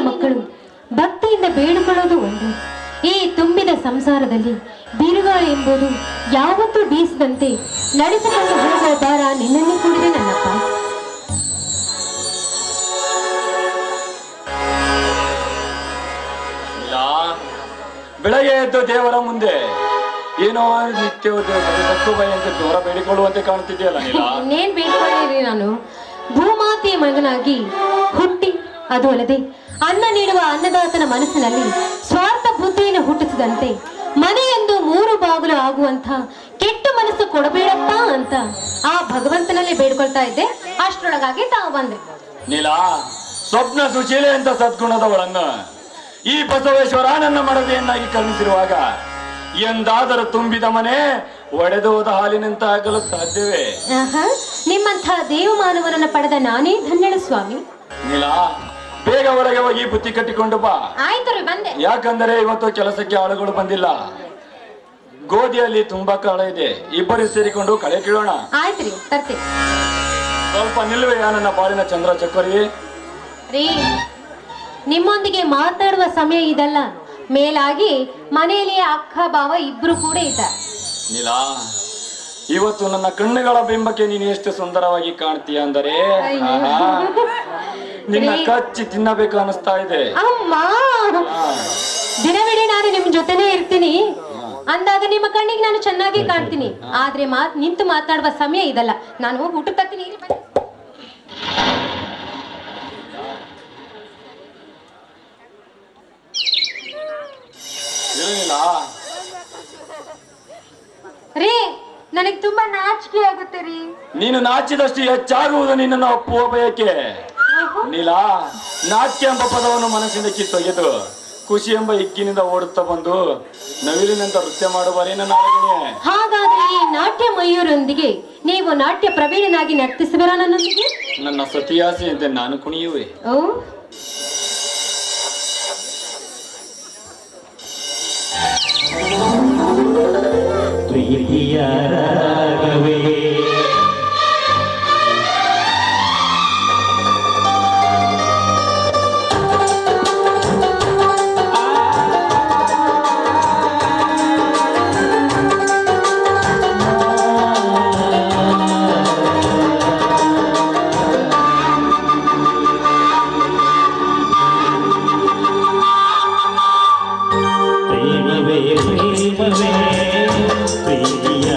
ಮಕ್ಕಳು ಭಕ್ತಿಯಿಂದ ಬೇಡಿಕೊಳ್ಳೋದು ಒಂದು. ಈ ತುಂಬಿದ ಸಂಸಾರದಲ್ಲಿ ಬಿರುಗಾಳಿ ಎಂಬುದು ಯಾವತ್ತೂ ಬೀಸದಂತೆ ನಡೆಸಿಕೊಂಡು ಹೋಗುವ ಭಾರ ನಿನ್ನನ್ನೇ ಕೂಡಿದೆ ನನ್ನಪ್ಪ. ಬೆಳಗ್ಗೆ ಎದ್ದು ದೇವರ ಮುಂದೆ ಏನೋ ನಿತ್ಯ ಸಕ್ಕು ಭಯಂತೆ ದೂರ ಬೇಡಿಕೊಳ್ಳುವಂತೆ ಕಾಣುತ್ತಿದೆಯಲ್ಲ ನೀಲ. ಇನ್ನೇನ್ ಬೇಡಿಕೊಳ್ಳಿರಿ, ನಾನು ಭೂಮಾತೆಯ ಮಗನಾಗಿ ಹುಟ್ಟಿ, ಅದು ಅಲ್ಲದೆ ಅನ್ನ ನೀಡುವ ಅನ್ನದಾತನ ಮನಸ್ಸಿನಲ್ಲಿ ಸ್ವಾರ್ಥ ಬುದ್ಧಿಯನ್ನು ಹುಟ್ಟಿಸಿದಂತೆ ಮನೆಯೆಂದು ಮೂರು ಬಾಗಿಲು ಆಗುವಂತ ಕೆಟ್ಟ ಮನಸ್ಸು ಕೊಡಬೇಡಪ್ಪ ಅಂತ ಆ ಭಗವಂತನಲ್ಲೇ ಬೇಡ್ಕೊಳ್ತಾ ಇದ್ದೆ. ಅಷ್ಟರೊಳಗಾಗಿ ತಾವು ಬಂದೆ. ನೀಲ, ಸ್ವಪ್ನ ಸುಶೀಲೆ ಅಂತ ಸದ್ಗುಣದವಳನ್ನು ಈ ಬಸವೇಶ್ವರ ನನ್ನ ಮಡದಿಯನ್ನಾಗಿ ಕರುಣಿಸಿರುವಾಗ ಎಂದಾದರೂ ತುಂಬಿದ ಮನೆ ಒಡೆದು ಹೋದ ಹಾಲಿನಂತ ಆಗಲು ಸಾಧ್ಯವೇ? ನಿಮ್ಮಂತಹ ದೇವಮಾನವರನ್ನ ಪಡೆದ ನಾನೇ ಧನ್ಯಳು ಸ್ವಾಮಿ. ನೀಲ, ಬೇಗ ಒಳಗೆ ಹೋಗಿ ಬುತ್ತಿ ಕಟ್ಟಿಕೊಂಡು ಬಾ. ಆಯ್ತು ರೀ, ಬಂದೆ. ಯಾಕಂದರೆ ಇವತ್ತು ಕೆಲಸಕ್ಕೆ ಆಳುಗಳು ಬಂದಿಲ್ಲ. ಗೋಧಿಯಲ್ಲಿ ತುಂಬಾ ಕಾಳ ಇದೆ, ಇಬ್ಬರು ಸೇರಿಕೊಂಡು ಕಳೆ ಕೀಳೋಣ. ಆಯ್ತು ರೀ, ತರ್ತೀನಿ. ಸ್ವಲ್ಪ ನಿಲ್ಲುವೆಯಾ ನನ್ನ ಬಾಳಿನ ಚಂದ್ರ ಚಕ್ಕರಿ? ರೀ, ನಿಮ್ಮೊಂದಿಗೆ ಮಾತಾಡುವ ಸಮಯ ಇದಲ್ಲ. ಮೇಲಾಗಿ ಮನೆಯಲ್ಲಿ ಅಕ್ಕ ಬಾವ ಇಬ್ರು ಕೂಡ ಇದ್ದಾರೆ. ನೀಲಾ, ಇವತ್ತು ನನ್ನ ಕಣ್ಣುಗಳ ಬಿಂಬಕ್ಕೆ ನೀನು ಎಷ್ಟು ಸುಂದರವಾಗಿ ಕಾಣ್ತೀಯ ಅಂದರೆ ನಿನ್ನ ಕಚ್ಚಿ ತಿನ್ನಬೇಕು ಅನಿಸ್ತಾ ಇದೆ. ಅಮ್ಮ, ದಿನವಿಡೀ ನಾನು ನಿಮ್ ಜೊತೆನೇ ಇರ್ತೀನಿ ಅಂದಾಗ ನಿಮ್ಮ ಕಣ್ಣಿಗೆ ನಾನು ಚೆನ್ನಾಗಿ ಕಾಣ್ತೀನಿ. ಆದ್ರೆ ನಿಂತು ಮಾತಾಡುವ ಸಮಯ ಇದಲ್ಲ. ನಾನು ಊಟ ತರ್ತೀನಿ. ರೀ, ನನಗೆ ತುಂಬಾ ನಾಚಿಕೆ ಆಗುತ್ತೆ ರೀ. ನೀನು ನಾಚಿದಷ್ಟು ಹೆಚ್ಚಾಗುವುದು ನಿನ್ನನ್ನು ಒಪ್ಪುವ ಬಯಕೆ. ನೀಲಾ, ನಾಟ್ಯ ಎಂಬ ಪದವನ್ನು ಮನಸ್ಸಿಂದ ಕಿತ್ತೊಗೆದು ಖುಷಿ ಎಂಬ ಇಕ್ಕಿನಿಂದ ಓಡುತ್ತಾ ಬಂದು ನವಿಲಿನಂತ ನೃತ್ಯ ಮಾಡುವರೇ ನನ್ನ ಆಜ್ಞೆ. ಹಾಗಾದ್ರೆ ಈ ನಾಟ್ಯ ಮಯೂರೊಂದಿಗೆ ನೀವು ನಾಟ್ಯ ಪ್ರವೀಣನಾಗಿ ನರ್ತಿಸುವಿರಾ ನನ್ನೊಂದಿಗೆ? ನನ್ನ ಸತಿಯಾಸೆಯಂತೆ ನಾನು ಕುಣಿಯುವೆ. ಓ, ಪ್ರೀತಿಯ ರಾಗವೇ ಪ್ರೇಮವೇ ಪ್ರೇಮವೇ ಪ್ರೀತಿಯ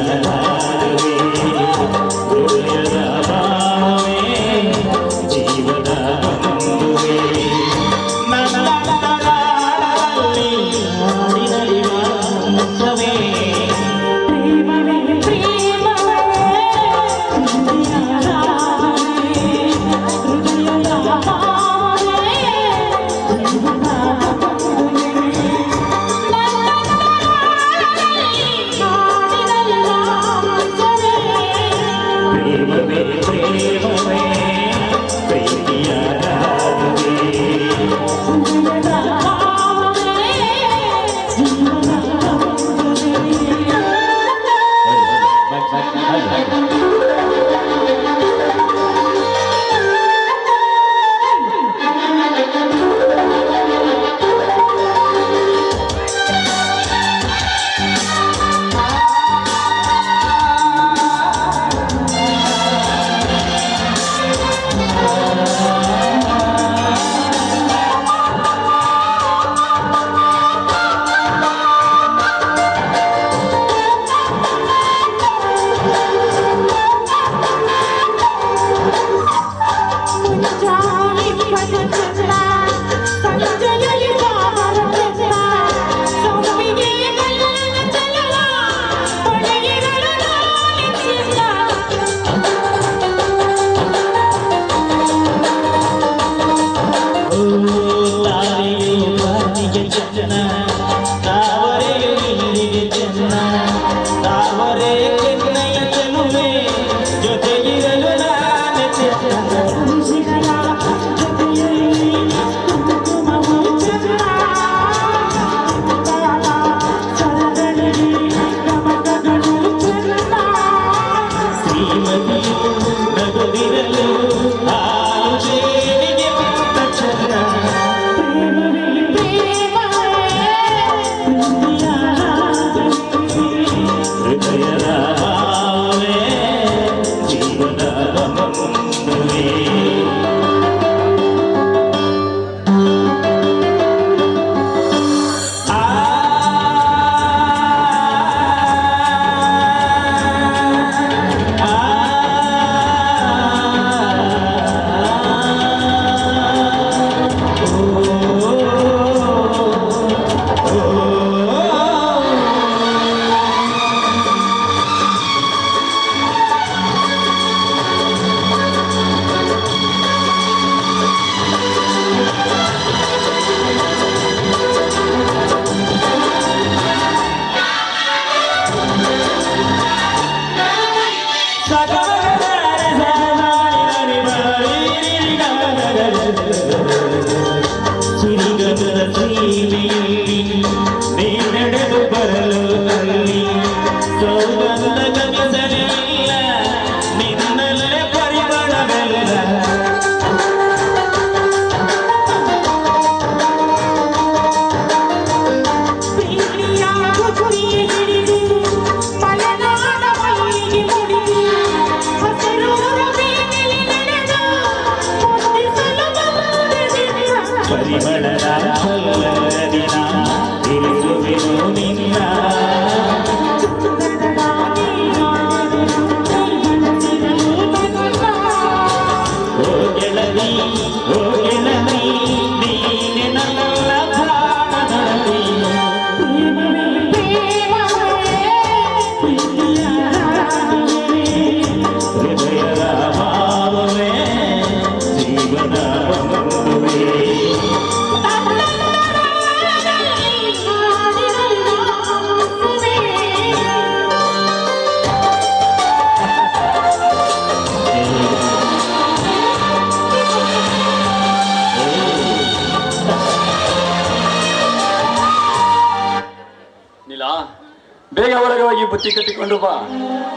ಧೈರ್ಯವಾಗಿ ಬುತ್ತಿ ಕಟ್ಟಿಕೊಂಡು ಬಾ.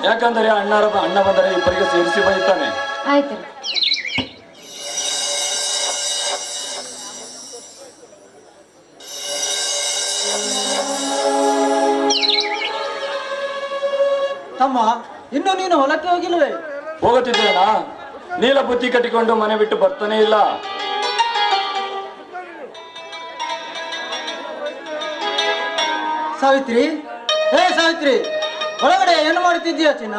ಯಾಕಂದರೆ ಅಣ್ಣ ಬಂದರೆ ಇಬ್ಬರಿಗೆ ಸೇರಿಸಿ ಬೈತಾನೆ. ಆಯ್ತು. ತಮ್ಮ, ಇನ್ನು ನೀನು ಹೊಲಕ್ಕೆ ಹೋಗಿಲ್ವೇ? ಹೋಗುತ್ತಿದ್ದೇನಾ? ನೀಲ ಬುತ್ತಿ ಕಟ್ಟಿಕೊಂಡು ಮನೆ ಬಿಟ್ಟು ಬರ್ತಾನೆ ಇಲ್ಲ. ಸಾವಿತ್ರಿ, ಹೇ ಸಾವಿತ್ರಿ, ಒಳಗಡೆ ಏನು ಮಾಡ್ತಿದ್ದೀಯ ಚಿನ್ನ?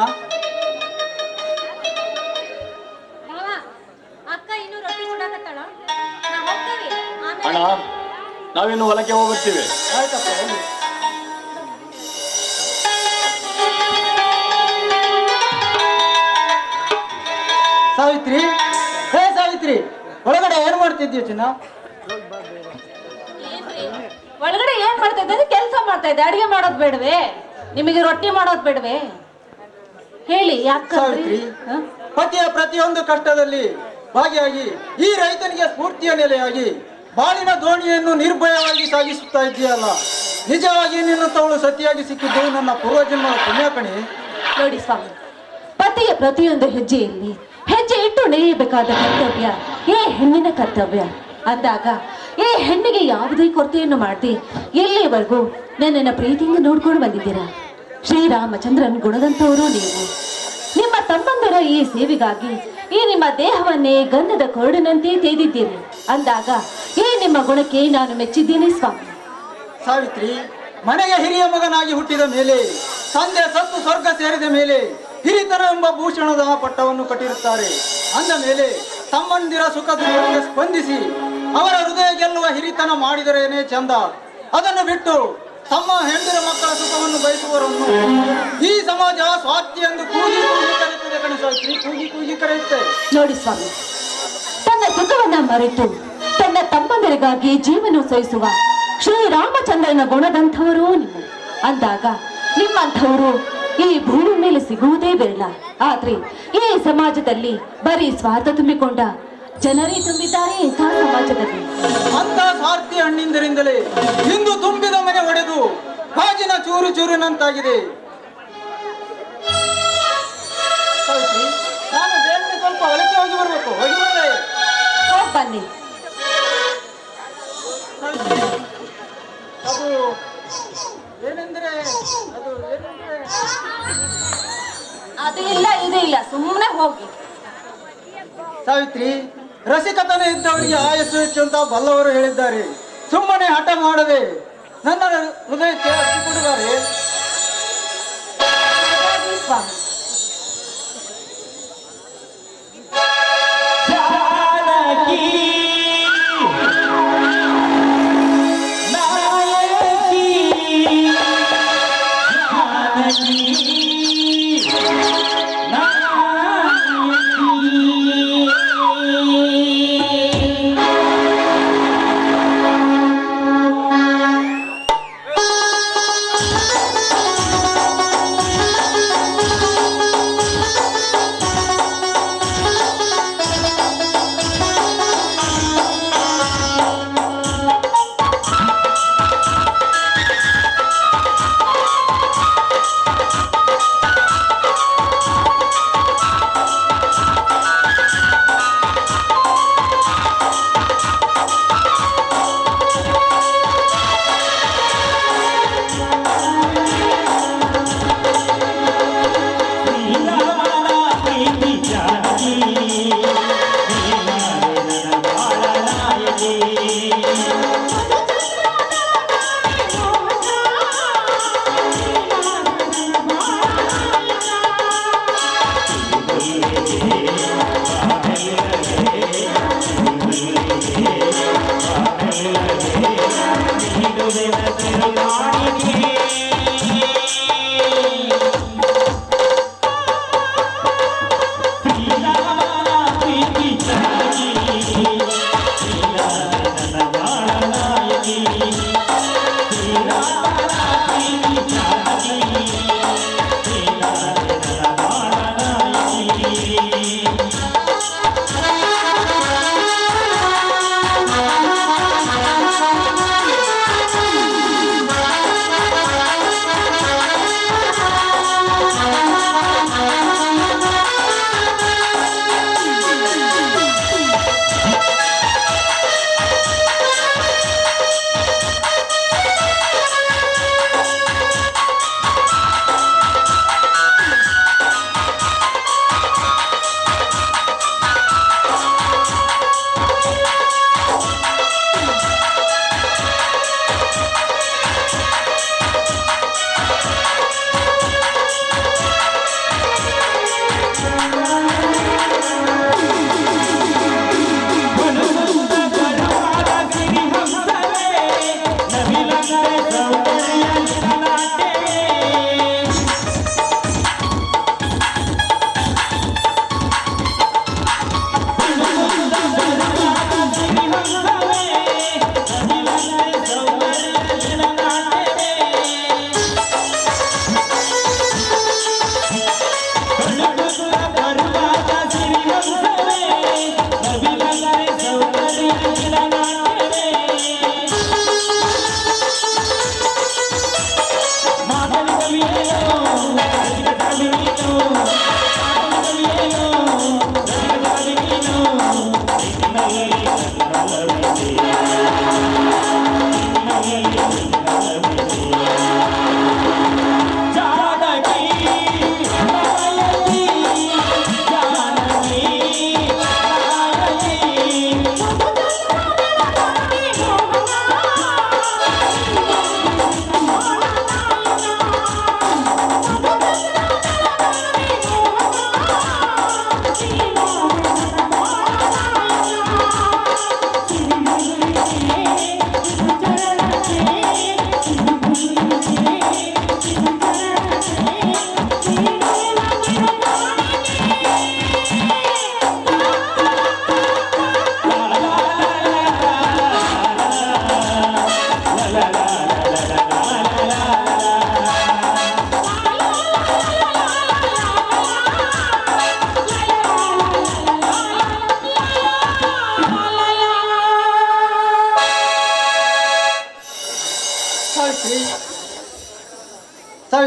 ಅಣ್ಣ, ನಾವಿನ್ನು ಹೊಲಕ್ಕೆ ಹೋಗುತ್ತೀವಿ. ಆಯ್ತಪ್ಪ, ಹೋಗಿ. ಸಾವಿತ್ರಿ, ಹೇ ಸಾವಿತ್ರಿ, ಒಳಗಡೆ ಏನು ಮಾಡ್ತಿದ್ದೀಯ ಚಿನ್ನ? ಒಳಗಡೆ ಏನ್ ಮಾಡ್ತಾ ಇದ್ದೆ? ಕೆಲಸ ಮಾಡ್ತಾ ಇದ್ದೆ. ಅಡಿಗೆ ಮಾಡೋದ್ ಬೇಡವೇ? ನಿಮಗೆ ರೊಟ್ಟಿ ಮಾಡೋದ್ ಬೇಡವೇ? ಹೇಳಿ ಯಾಕೆ? ಸಾವಿತ್ರಿ, ಪತಿಯ ಪ್ರತಿಯೊಂದು ಕಷ್ಟದಲ್ಲಿ ಭಾಗಿಯಾಗಿ ಈ ರೈತನಿಗೆ ಸ್ಫೂರ್ತಿಯ ನೆಲೆಯಾಗಿ ಬಾಳಿನ ದೋಣಿಯನ್ನು ನಿರ್ಭಯವಾಗಿ ಸಾಗಿಸುತ್ತಾ ಇದೆಯಲ್ಲ, ನಿಜವಾಗಿ ನಿನ್ನ ತವಳು ಸತಿಯಾಗಿ ಸಿಕ್ಕಿದ್ದು ನನ್ನ ಪೂರ್ವಜನ್ಮದ ಪುಣ್ಯಕಣಿ. ನೋಡಿ ಸ್ವಾಮಿ, ಪತಿಯ ಪ್ರತಿಯೊಂದು ಹೆಜ್ಜೆಯಲ್ಲಿ ಹೆಜ್ಜೆ ಇಟ್ಟು ನಡೆಯಬೇಕಾದ ಕರ್ತವ್ಯ ಈ ಹೆಣ್ಣಿನ ಕರ್ತವ್ಯ ಅಂದಾಗ ಈ ಹೆಣ್ಣಿಗೆ ಯಾವುದೇ ಕೊರತೆಯನ್ನು ಮಾಡದೆ ಎಲ್ಲಿವರೆಗೂ ನನ್ನನ್ನು ಪ್ರೀತಿಯಿಂದ ನೋಡ್ಕೊಂಡು ಬಂದಿದ್ದೀರಾ. ಶ್ರೀರಾಮಚಂದ್ರನ್ ಗುಣದಂತವರು ನೀವು. ನಿಮ್ಮ ಸಂಬಂಧರ ಈ ಸೇವೆಗಾಗಿ ಈ ನಿಮ್ಮ ದೇಹವನ್ನೇ ಗಂಧದ ಕೊರಡಿನಂತೆ ತೇದಿದ್ದೀರಿ ಅಂದಾಗ ಈ ನಿಮ್ಮ ಗುಣಕ್ಕೆ ನಾನು ಮೆಚ್ಚಿದ್ದೇನೆ ಸ್ವಾಮಿ. ಸಾವಿತ್ರಿ, ಮನೆಗೆ ಹಿರಿಯ ಮಗನಾಗಿ ಹುಟ್ಟಿದ ಮೇಲೆ, ತಂದೆ ಸತ್ತು ಸ್ವರ್ಗ ಸೇರಿದ ಮೇಲೆ ಹಿರಿತನ ಎಂಬ ಭೂಷಣದ ಪಟ್ಟವನ್ನು ಕಟ್ಟಿರುತ್ತಾರೆ. ಅಂದ ಮೇಲೆ ತಮ್ಮಂದಿರ ಸುಖ ದುಃಖಕ್ಕೆ ಸ್ಪಂದಿಸಿ ಅವರ ಹೃದಯ ಗೆಲ್ಲುವ ಹಿರಿತನ ಮಾಡಿದರೇನೇ ಚಂದ. ಅದನ್ನು ಬಿಟ್ಟು ತಮ್ಮ ಹೆಂಡಿರ ಮಕ್ಕಳ ಸುಖವನ್ನು ಬಯಸುವವರನ್ನು ಈ ಸಮಾಜ ಸ್ವಾರ್ಥಿ ಎಂದು ಕೂಗಿ ಕೂಗಿ ಕರೆಯುತ್ತದೆ ಕಣೆ ಸಾವಿತ್ರಿ, ಕೂಗಿ ಕೂಗಿ ಕರೆಯುತ್ತೆ. ನೋಡಿ ಸ್ವಾಮಿ, ತನ್ನ ಸುಖವನ್ನ ಮರೆತು ತನ್ನ ತಮ್ಮಂದರಿಗಾಗಿ ಜೀವನ ಸಹಿಸುವ ಶ್ರೀರಾಮಚಂದ್ರನ ಗುಣದಂಥವರು ನೀವು ಅಂದಾಗ ನಿಮ್ಮಂಥವರು ಈ ಭೂಮಿ ಮೇಲೆ ಸಿಗುವುದೇ ಬೇಡ. ಆದ್ರೆ ಈ ಸಮಾಜದಲ್ಲಿ ಬರೀ ಸ್ವಾರ್ಥ ತುಂಬಿಕೊಂಡ ಜನರೇ ತುಂಬಿದ್ದಾರೆ. ಇಂಥ ಸಮಾಜದಲ್ಲಿ ಅಂತ ಸ್ವಾರ್ಥಿ ಹಣ್ಣಿಂದರಿಂದಲೇ ಇಂದು ತುಂಬಿದ ಮನೆ ಒಡೆದು ಕಾಜಿನ ಚೂರು ಚೂರಿನಂತಾಗಿದೆ. ಸಾವಿತ್ರಿ, ನಾನು ಬೇರೆ ಸ್ವಲ್ಪ ಹೊಲಕ್ಕೆ ಹೋಗಿ ಬರಬೇಕು. ಹೋಗಿ ಬಂದೆ. ಹೋಗ್ ಬನ್ನಿ. ಅದು ಏನೆಂದ್ರೆ ಅದು ಇಲ್ಲ ಇದು ಇಲ್ಲ, ಸುಮ್ಮನೆ ಹೋಗಿ. ಸಾವಿತ್ರಿ, ರಸಿಕತನ ಇದ್ದವರಿಗೆ ಆಯಸ್ಸು ಹೆಚ್ಚು ಅಂತ ಬಲ್ಲವರು ಹೇಳಿದ್ದಾರೆ. ಸುಮ್ಮನೆ ಹಠ ಮಾಡದೆ ನನ್ನ ಹೃದಯಕ್ಕೆ ಹಚ್ಚಿಕೊಡುತ್ತಾರೆ. ಸ್ವಾಮಿ, ಜಾನಕಿ ನಾಯಕಿ ಜಾನಕಿ ನಾಯಕಿ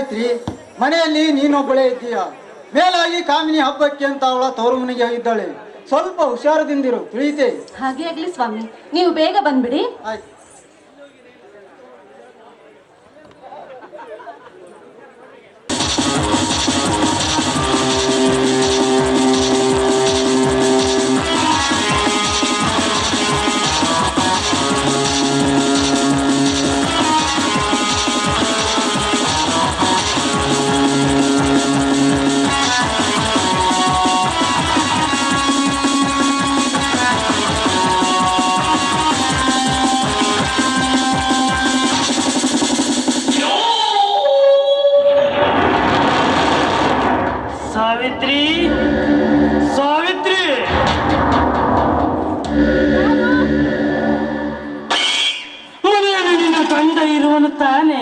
ಸಾವಿತ್ರಿ, ಮನೆಯಲ್ಲಿ ನೀನೊಬ್ಬಳೇ ಇದ್ದೀಯ. ಮೇಲಾಗಿ ಕಾಮಿನಿ ಹಬ್ಬಕ್ಕೆ ಅಂತ ಅವಳ ತವರು ಮನೆಗೆ ಇದ್ದಾಳೆ. ಸ್ವಲ್ಪ ಹುಷಾರದಿಂದಿರು, ತಿಳಿಯಿತೆ? ಹಾಗೆ ಆಗ್ಲಿ ಸ್ವಾಮಿ, ನೀವು ಬೇಗ ಬಂದ್ಬಿಡಿ. ಆಯ್ತು. ಸಾವಿತ್ರಿ, ಸಾವಿತ್ರಿ, ಮನೆಯಲ್ಲಿ ನಿನ್ನ ಗಂಡ ಇರುವನು ತಾನೆ?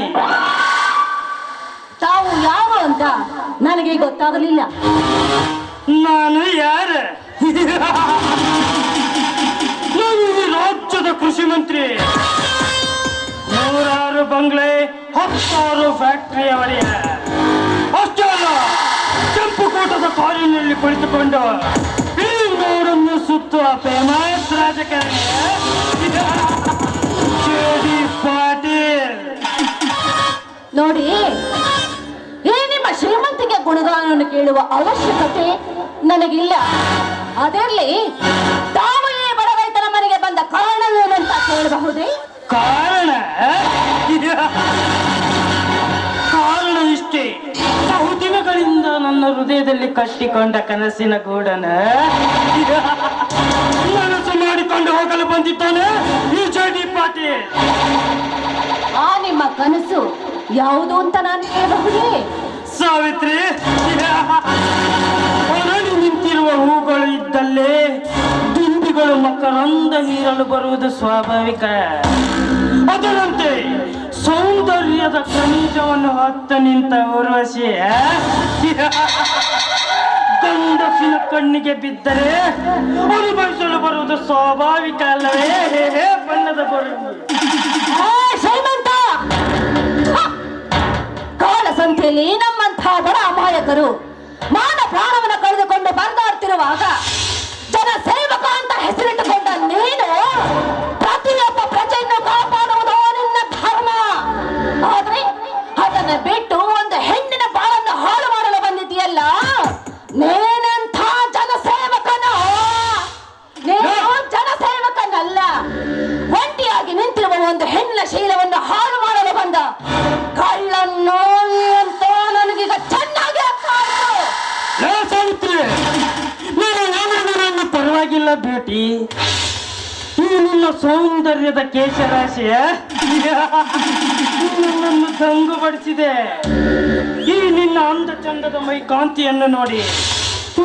ತಾವು ಯಾರು ಅಂತ ನನಗೆ ಗೊತ್ತಾಗಲಿಲ್ಲ. ನಾನು ಯಾರ? ನಾನು ಈ ರಾಜ್ಯದ ಕೃಷಿ ಮಂತ್ರಿ. 100 ಬಂಗ್ಲೆ, 10 ಫ್ಯಾಕ್ಟರಿಯ ಒಡೆಯ. ಅಷ್ಟೇ ಅಲ್ಲ, ಕೆಂಪು ಕೂಟದ ಕಾರಿನಲ್ಲಿ ಕುಳಿತುಕೊಂಡು ಈ ನೋಡನ್ನು ಸುತ್ತುವ ಫೇಮಸ್ ರಾಜಕಾರಣಿ ಜೆ.ಡಿ. ಪಾಟೀಲ್. ನೋಡಿ, ಈ ನಿಮ್ಮ ಶ್ರೀಮಂತಿಗೆ ಗುಣಗಾನವನ್ನು ಕೇಳುವ ಅವಶ್ಯಕತೆ ನನಗಿಲ್ಲ. ಅದರಲ್ಲಿ ತಾವು ಈ ಬಡ ರೈತರ ಮನೆಗೆ ಬಂದ ಕಾರಣವೇನಂತ ಕೇಳಬಹುದೇ? ಕಾರಣ ಕಾರಣ ಇಷ್ಟೇ. ಬಹುದಿನಗಳಿಂದ ನನ್ನ ಹೃದಯದಲ್ಲಿ ಕಟ್ಟಿಕೊಂಡ ಕನಸಿನ ಗೂಡನ ನನಸು ಮಾಡಿಕೊಂಡು ಹೋಗಲು ಬಂದಿದ್ದಾನೆ ಈ ಜೆ.ಡಿ. ಪಾಟೀಲ್. ಆ ನಿಮ್ಮ ಕನಸು ಯಾವುದು ಅಂತ ನಾನು ಹೇಳಬಹುದೇ? ಸಾವಿತ್ರಿ, ಹೊರಳಿ ನಿಂತಿರುವ ಹೂಗಳು ಇದ್ದಲ್ಲೇ ದುಂಬಿಗಳು ಮಕರಂದ ಹೀರಲು ಬರುವುದು ಸ್ವಾಭಾವಿಕ. ಅದರಂತೆ ಸೌಂದರ್ಯದ ಖನಿಜವನ್ನು ಹೊತ್ತ ನಿಂತ ಊರ್ವಶಿ ಗಂಡಸಿನ ಕಣ್ಣಿಗೆ ಬಿದ್ದರೆ ಅನುಭವಿಸಲು ಬರುವುದು ಸ್ವಾಭಾವಿಕ ಅಲ್ಲವೇ? ಬಣ್ಣದ ಬರುವುದು ಶ್ರೀಮಂತ ಕಾಲಸಂತೆಯಲ್ಲಿ ನಮ್ಮಂತಹ ಬಡ ಅಮಾಯಕರು ಮಾನ ಪ್ರಾಣವನ್ನು ಕಳೆದುಕೊಂಡು ಬಂದಾಡ್ತಿರುವಾಗ ಜನ ಸೇವಕ ಅಂತ ಹೆಸರಿಟ್ಟುಕೊಂಡ ನೀನು ಪ್ರತಿಯೊಬ್ಬ ಪ್ರಜೆಯನ್ನು ಕಾಪಾಡುವುದು ನಿನ್ನ ಧರ್ಮ. ಆದ್ರೆ ಅದನ್ನ ಬಿಟ್ಟು ಒಂದು ಹೆಣ್ಣಿನ ಬಾಳನ್ನು ಹಾಳು ಮಾಡಲು ಬಂದಿದೆಯಲ್ಲ, ನೀನಂಥ ಜನಸೇವಕನು. ನೀನು ಜನಸೇವಕನಲ್ಲ, ಒಂಟಿಯಾಗಿ ನಿಂತಿರುವ ಒಂದು ಹೆಣ್ಣಿನ ಶೀಲವನ್ನು ಹಾಳು ಮಾಡಲು ಬಂದ ಕಳ್ಳನ್ನು ಅಂತ ನನಗೀಗ ಚೆನ್ನಾಗಿ ಅರ್ಥ ಆಯ್ತು. ಸಾವಿತ್ರಿ, ನೀನು ಏನಾದರೂ ಪರವಾಗಿಲ್ಲ ಬ್ಯೂಟಿ. ಈ ನಿನ್ನ ಸೌಂದರ್ಯದ ಕೇಶರಾಶಿಯ ನನ್ನನ್ನು ದಂಗುಬಡಿಸಿದೆ. ಈ ನಿನ್ನ ಅಂದ ಚಂದದ ಮೈ ಕಾಂತಿಯನ್ನು ನೋಡಿ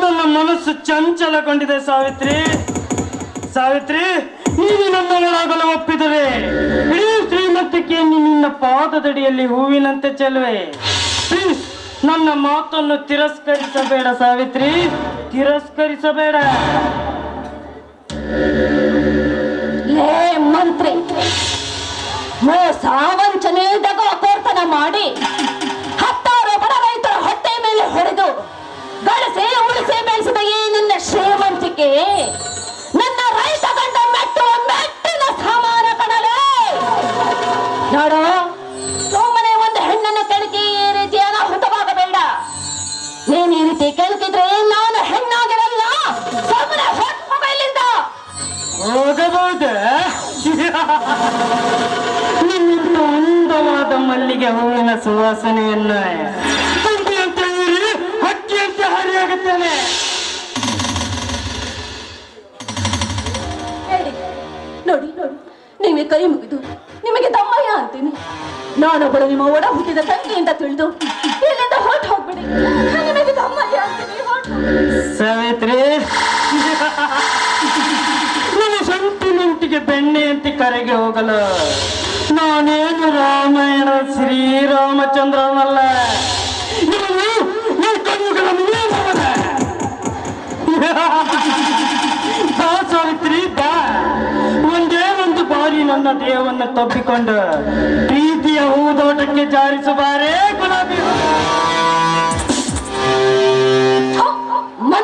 ನನ್ನ ಮನಸ್ಸು ಚಂಚಲಗೊಂಡಿದೆ. ಸಾವಿತ್ರಿ, ಸಾವಿತ್ರಿ, ನೀನು ನನ್ನವಳಾಗಲು ಒಪ್ಪಿದರೆ ಇಡೀ ಶ್ರೀಮಂತಿಕೆಯನ್ನು ನಿನ್ನ ಪಾದದಡಿಯಲ್ಲಿ ಹೂವಿನಂತೆ ಚೆಲುವೆ. ಪ್ಲೀಸ್, ನನ್ನ ಮಾತನ್ನು ತಿರಸ್ಕರಿಸಬೇಡ ಸಾವಿತ್ರಿ, ತಿರಸ್ಕರಿಸಬೇಡ. ಲೇ ಮಂತ್ರಿ, ಮೋಸ ವಂಚನೆ ದಗಾಕೋರ್ತನ ಮಾಡಿ 10 ಬಡ ರೈತರ ಹೊಟ್ಟೆ ಮೇಲೆ ಹೊಡೆದು ಗಳಿಸಿ ಉಳಿಸಿ ಬೆಳೆಸಿದ ಈ ನಿನ್ನ ಶ್ರೀಮಂತಿಕೆ ನನ್ನ ರೈತ ಗಂಡ ಮೆಟ್ಟುವ ಮೆಟ್ಟಿನ ಸಮಾನ ಕಣಲೇ. ನೋಡು, ಸುಮ್ಮನೆ ಒಂದು ಹೆಣ್ಣನ್ನು ಕೆಣಕಿ ಈ ರೀತಿ ಅನಾಹುತವಾಗಬೇಡ. ನೀನ್ ಈ ರೀತಿ ಕೆಣಕಿದ್ರೆ ನಾನು ಹೆಣ್ಣಾಗಿರಲ್ಲ. ಸುಮ್ಮನೆ ಹೊತ್ತು ಇಲ್ಲಿಂದ ಹೋಗಬಹುದು. ನಿನ್ನಿಂದ ಅಂದವಾದ ಮಲ್ಲಿಗೆ ಹೂವಿನ ಸುವಾಸನೆಯನ್ನು ತುಂಬಿಯಂತೆ ಹೀರಿ ಹಕ್ಕಿಯಂತೆ ಹಾರಿಯಾಗುತ್ತೇನೆ. ಹೇಳಿ, ನೋಡಿ ನೋಡಿ, ನಿಮಗೆ ಕೈ ಮುಗಿದು ನಿಮಗೆ ದಮ್ಮಯ್ಯ ಅಂತೀನಿ. ನಾನೊಬ್ಬಳು ನಿಮ್ಮ ಒಡ ಹುಟ್ಟಿದ ತಂಗಿ ಅಂತ ತಿಳಿದು ಇಲ್ಲಿಂದ ಹೊರಟು ಹೋಗ್ಬಿಡಿ. ನಿಮಗೆ ದಮ್ಮಯ್ಯ ಅಂತೀನಿ, ಹೊರಟು ಹೋಗ್ಬಿಡಿ. ಸಾವಿತ್ರಿ, ನನ್ನ ಸೆಂಟಿಮೆಂಟಿಗೆ ಬೆಣ್ಣೆಯಂತೆ ಕರೆಗೆ ಹೋಗಲು ನಾನೇನು ರಾಮಾಯಣ ಶ್ರೀರಾಮಚಂದ್ರನಲ್ಲ. ಬಾ ಸಾವಿತ್ರಿ, ಬಾ. ಒಂದೇ ಒಂದು ಬಾರಿ ನನ್ನ ದೇಹವನ್ನು ತಬ್ಬಿಕೊಂಡು ಪ್ರೀತಿಯ ಹೂದೋಟಕ್ಕೆ ಜಾರಿಸಬಾರೇ ಗುಲಾಬಿ ಹೂ.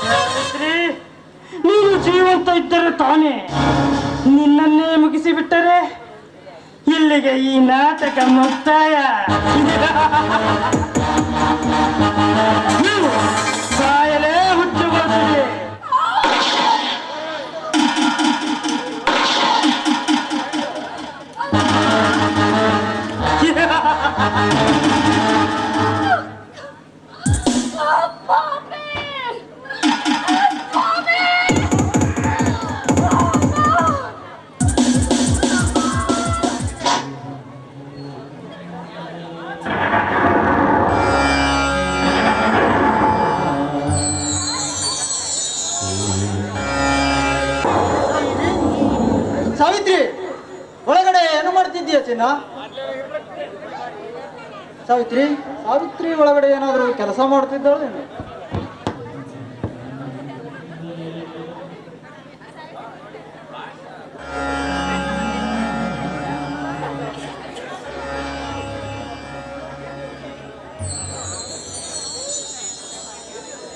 ಸಾವಿತ್ರಿ, ನೀನು ಜೀವಂತ ಇದ್ದರೆ ತಾನೇ ನಿನ್ನನ್ನೇ ಮುಗಿಸಿ ಬಿಟ್ಟರೆ ಇಲ್ಲಿಗೆ ಈ ನಾಟಕ ಮುಕ್ತಾಯ. ನೀವು ಸಾಯಲೇ ಹುಟ್ಟುಕೊಳ್ಳುತ್ತದೆ. ಸಾವಿತ್ರಿ, ಒಳಗಡೆ ಏನು ಮಾಡ್ತಿದ್ದೀಯ ಚಿನ್ನ? ಸಾವಿತ್ರಿ, ಸಾವಿತ್ರಿ ಒಳಗಡೆ ಏನಾದರೂ ಕೆಲಸ ಮಾಡ್ತಿದ್ದಾಳೇನು?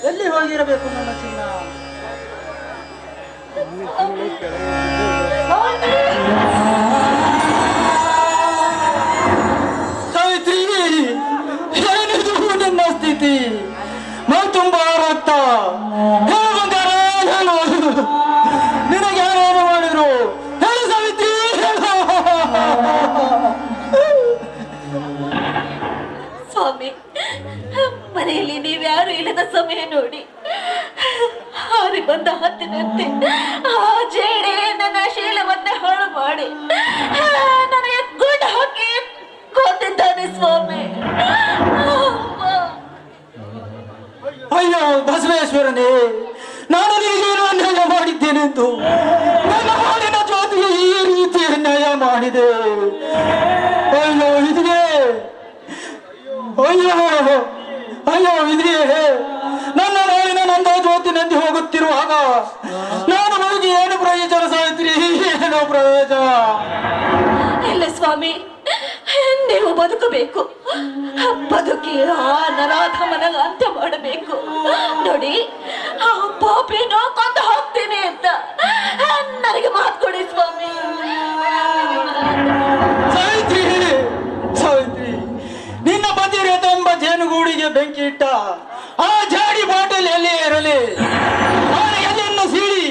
ಎಲ್ಲಿ ಹೋಗಿರಬೇಕು ನನ್ನ ಚಿನ್ನ? ಸಾವಿತ್ರಿ, ಏನಿದು ನಿನ್ನ ಸ್ಥಿತಿ? ಮೈ ತುಂಬಾ ರಕ್ತ. ಹೇಳು ಬಂಗಾರ, ಹೇಳು. ನಿನಗೆ ಯಾರೇನು ಮಾಡಿದ್ರು? ಹೇಳು ಸಾವಿತ್ರಿ, ಹೇಳು. ಸ್ವಾಮಿ, ಮನೆಯಲ್ಲಿ ನೀವ್ಯಾರು ಇಲ್ಲದ ಸಮಯ ನೋಡಿ ಹಾರಿ ಬಂದ ಹತ್ತಿನಂತೆ ಆ ಜೇಡೆ ನನ್ನ ಶೀಲವನ್ನೇ ಹಾಳು ಮಾಡಿ ನನಗೆ ಗುಂಡು ಹಾಕಿ ಕೊಂದಿದ್ದಾನೆ ಸ್ವಾಮಿ. ಅಯ್ಯೋ ಬಸವೇಶ್ವರನೇ, ನಾನು ನಿನಗೇನು ಅನ್ಯಾಯ ಮಾಡಿದ್ದೇನೆಂದು ನನ್ನ ಹಾಡಿನ ಜ್ಯೋತಿಗೆ ಈ ರೀತಿ ಅನ್ಯಾಯ ಮಾಡಿದೆ. ಅಯ್ಯೋ ಇದೆಯೇ, ಅಯ್ಯೋ ಅಯ್ಯೋ ಇದೆಯೇ. ನನ್ನ ನಾಳಿನ ನಂದ ಜ್ಯೋತಿ ನಂದಿ ಹೋಗುತ್ತಿರುವಾಗ ನಾನು ಹೋಗಿ ಏನು ಪ್ರಯೋಜನ ಸಾವಿತ್ರಿ? ಏನು ಪ್ರಯೋಜನ? ಇಲ್ಲ ಸ್ವಾಮಿ, ನೀವು ಬದುಕಬೇಕು. ಬದುಕಿ ಆ ನರಾಧಮನ ಅಂತ್ಯ ಮಾಡಬೇಕು. ನೋಡಿ, ಆ ಪಾಪಿನ ಕೊಂದು ಹೋಗ್ತೀನಿ ಅಂತ ನನಗೆ ಮಾತು ಕೊಡಿ ಸ್ವಾಮಿ. ಸಾವಿತ್ರಿ, ಸಾವಿತ್ರಿ, ನಿನ್ನ ಬದಿರದೆಂಬ ಜೇನುಗೂಡಿಗೆ ಬೆಂಕಿ ಇಟ್ಟ ಆ ಜಾಡಿ ಬಾಟಲ್ ಎಲ್ಲಿ ಇರಲಿ, ನಾನು ಎಲೆಯನ್ನು ಸೀಳಿ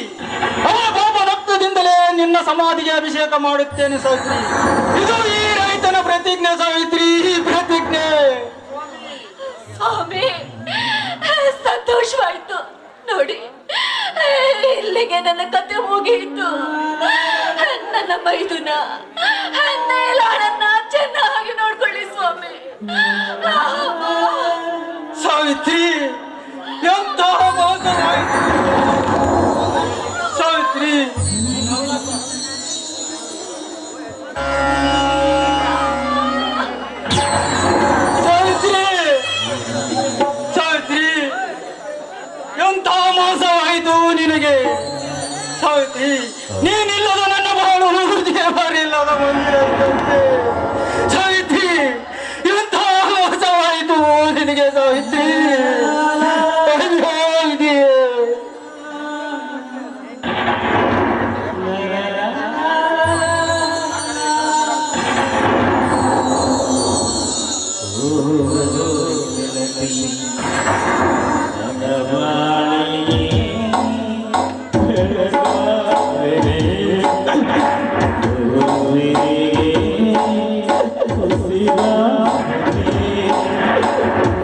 ಆ ಪಾಪ ರಕ್ತದಿಂದಲೇ ನಿನ್ನ ಸಮಾಧಿಗೆ ಅಭಿಷೇಕ ಮಾಡುತ್ತೇನೆ ಸಾವಿತ್ರಿ. ಇದು ಈ ರೈತನ ಪ್ರತಿಜ್ಞೆ ಸಾವಿತ್ರಿ, ಪ್ರತಿಜ್ಞೆ. ಸ್ವಾಮಿ, ಸಂತೋಷವಾಯ್ತು. ನೋಡಿ, ಇಲ್ಲಿಗೆ ನನ್ನ ಕತೆ ಮುಗಿಯಿತು. ನನ್ನ ಮೈದುನ ನೇಲಾಳನ್ನ ಚೆನ್ನಾಗಿ ನೋಡ್ಕೊಳ್ಳಿ ಸ್ವಾಮಿ. ಸಾವಿತ್ರಿ, ಎಂತ ಮೋಸವಾಯಿತು ಸಾವಿತ್ರಿ. ಸಾವಿತ್ರಿ, ಸಾವಿತ್ರಿ, ಎಂತ ಮೋಸವಾಯಿತು ನಿನಗೆ ಸಾವಿತ್ರಿ. ನೀನಿಲ್ಲದ ನನ್ನ ಬಾಳು ದೇವರಿಲ್ಲದ ಮಂದಿರದಂತೆ. ಸಾವಿತ್ರಿ, ಎಂತ ಮೋಸವಾಯಿತು ನಿನಗೆ ಸಾವಿತ್ರಿ. ಅಯ್ಯೋ ಇದೆಯೇ.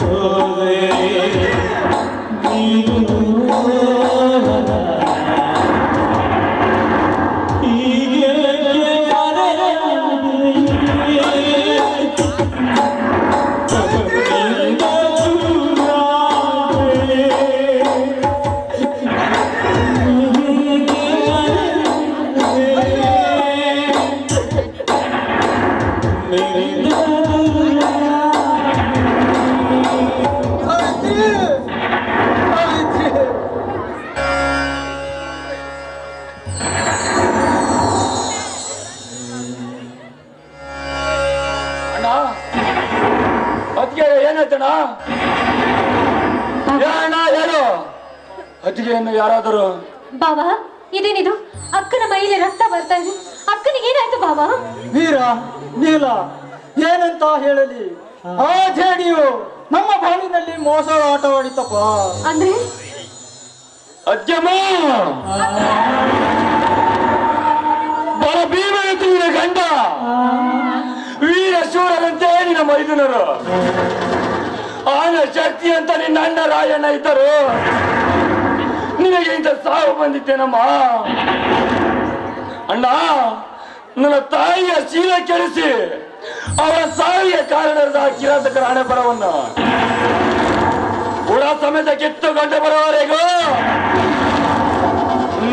Oh, ಅತ್ತಿಗೆಯನ್ನು ಯಾರಾದರೂ ಬಾವಾ ಇದೇನಿದು? ಅಕ್ಕನ ಮೈಯಲ್ಲಿ ರಕ್ತ ಬರ್ತಾ ಇದೆ. ಅಕ್ಕನಿಗೆ ಏನಾಯ್ತು ಬಾವಾ? ವೀರ ನೀಲ ಏನಂತ ಹೇಳಲಿ, ಆ ಜೇಡಿಯು ನಮ್ಮ ಬಾಳಿನಲ್ಲಿ ಮೋಸದ ಆಟವಾಡಿತಪ್ಪ. ಅಂದ್ರೆ ಅಜ್ಜಮ್ಮ ಬಲ ಭೀಮನ ಗಂಡ ವೀರ ಶೂರರಂತೆ ನಿನ್ನ ಮೈದುನರು, ಆನ ಶಕ್ತಿ ಅಂತ ನಿನ್ನ ಅಣ್ಣ ರಾಯಣ್ಣ ಇದ್ದರು. ನಿನಗೆ ಇಂಥ ಸಾವು ಬಂದಿದ್ದೇನಮ್ಮ. ಅಣ್ಣ, ನನ್ನ ತಾಯಿಯ ಶೀಲ ಕೆಡಿಸಿ ಅವರ ಸಾವಿಗೆ ಕಾರಣದ ಕಿರಾತಕರ ಹಣೆ ಬರವನ್ನು ಕೂಡ ಸಮೇತ ಕಿತ್ತುಕೊಂಡು ಬರುವವರೆಗೂ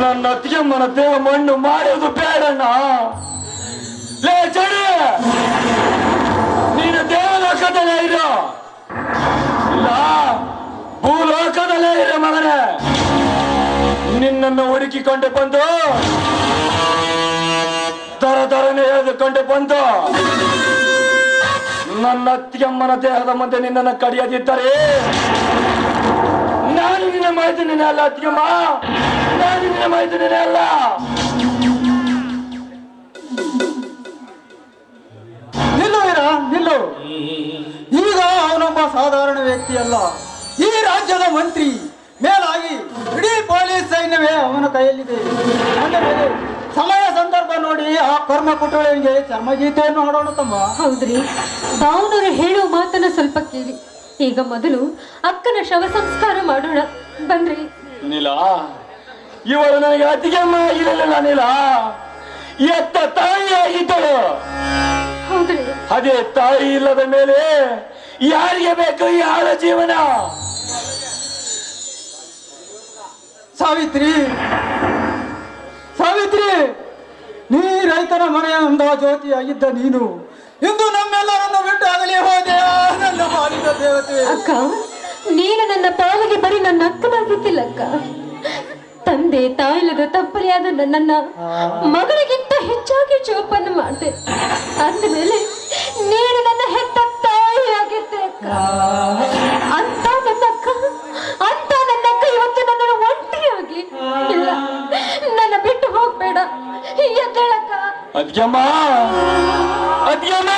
ನನ್ನ ಅತ್ತಿಗೆಮ್ಮನ ದೇಹ ಮಣ್ಣು ಮಾಡುವುದು ಬೇಡಣ್ಣ. ಲೇ ಚಡಿ, ನೀನು ದೇವಲೋಕದಲ್ಲೇ ಇರೋ, ಇಲ್ಲ ಭೂಲೋಕದಲ್ಲೇ ಇರೋ ಮಗನೇ. ನಿನ್ನನ್ನು ಹುಡುಕಿಕೊಂಡು ಬಂದು ದರದರನೆ ಎಳೆದುಕೊಂಡು ಬಂದು ನನ್ನ ಅತ್ತಿಗೆಮ್ಮನ ದೇಹದ ಮುಂದೆ ನಿನ್ನನ್ನು ಕಡಿಯದಿದ್ದರೆ ನಾನು ನಿನ್ನ ಮೈದುನೇ ಅಲ್ಲ ಅತ್ತಿಗೆಮ್ಮ, ನಾನು ನಿನ್ನ ಮೈದುನೇ ಅಲ್ಲ. ನಿಲ್ಲು ವೀರ ನಿಲ್ಲು. ಈಗ ಅವನೊಬ್ಬ ಸಾಧಾರಣ ವ್ಯಕ್ತಿಯಲ್ಲ, ಈ ರಾಜ್ಯದ ಮಂತ್ರಿ, ಮೇಲಾಗಿ ಇಡೀ ಪೊಲೀಸ್ ಸೈನ್ಯವೇ ಅವನ ಕೈಯಲ್ಲಿದೆ. ಅಂದ ಮೇಲೆ ಸಮಯ ಸಂದರ್ಭ ನೋಡಿ ಆ ಕರ್ಮ ಕುಟುಂಬಗಳಿಗೆ ಚರ್ಮಗೀತೆಯನ್ನು ಹಾಡೋಣ ತಮ್ಮ. ಹೌದ್ರಿ, ಬಾವನವರು ಹೇಳುವ ಮಾತನ್ನ ಸ್ವಲ್ಪ ಕೇಳಿ. ಈಗ ಮೊದಲು ಅಕ್ಕನ ಶವ ಸಂಸ್ಕಾರ ಮಾಡೋಣ ಬನ್ರಿ. ನೀಲ, ಇವಳು ನನಗೆ ಅತ್ತಿಗೆಮ್ಮ ಆಗಿರಲಿಲ್ಲ. ನೀಲ ಎತ್ತ ತಾಯಿ ಆಗಿದ್ದಳು. ಹೌದ್ರಿ, ಅದೇ ತಾಯಿ ಇಲ್ಲದ ಮೇಲೆ ಯಾರಿಗೆ ಬೇಕು ಈ ಆಳ ಜೀವನ? ಸಾವಿತ್ರಿ, ಸಾವಿತ್ರಿ, ನೀ ರೈತನ ಮನೆಯ ಒಂದ ಜ್ಯೋತಿಯಾಗಿದ್ದ ನೀನು ಇಂದು ನಮ್ಮೆಲ್ಲರನ್ನು ಬಿಟ್ಟು ಆಗಲಿ ಹೋದೆ. ನನ್ನ ಮಾಡಿದ ದೇವತೆ. ಅಕ್ಕ, ನೀನು ನನ್ನ ಪಾಲಿಗೆ ಬರೀ ನನ್ನ ಅಕ್ಕನಾಗಿದ್ದಿಲ್ಲ ಅಕ್ಕ. ತಂದೆ ತಾಯಿಲ್ಲದ ತಪ್ಪಲಿಯಾದ ನನ್ನನ್ನ ಮಗಳಿಗಿಂತ ಹೆಚ್ಚಾಗಿ ಜೋಪಾನ ಮಾಡಿದೆ. ಅಂದಮೇಲೆ ನೀನು ನನ್ನ ಹೆತ್ತ ತಾಯಿ ಆಗಿದ್ದೆ ಅಕ್ಕ. ಅಂತ ನನ್ನ ಅಕ್ಕ ಇವತ್ತು ನನ್ನನ್ನು ಒಂಟಿಯಾಗಿ ಇಲ್ಲ, ನನ್ನ ಬಿಟ್ಟು ಹೋಗ್ಬೇಡ, ಎದ್ದೇಳಕ್ಕ. ಅದ್ಯಮ್ಮ, ಅದ್ಯಮ್ಮ,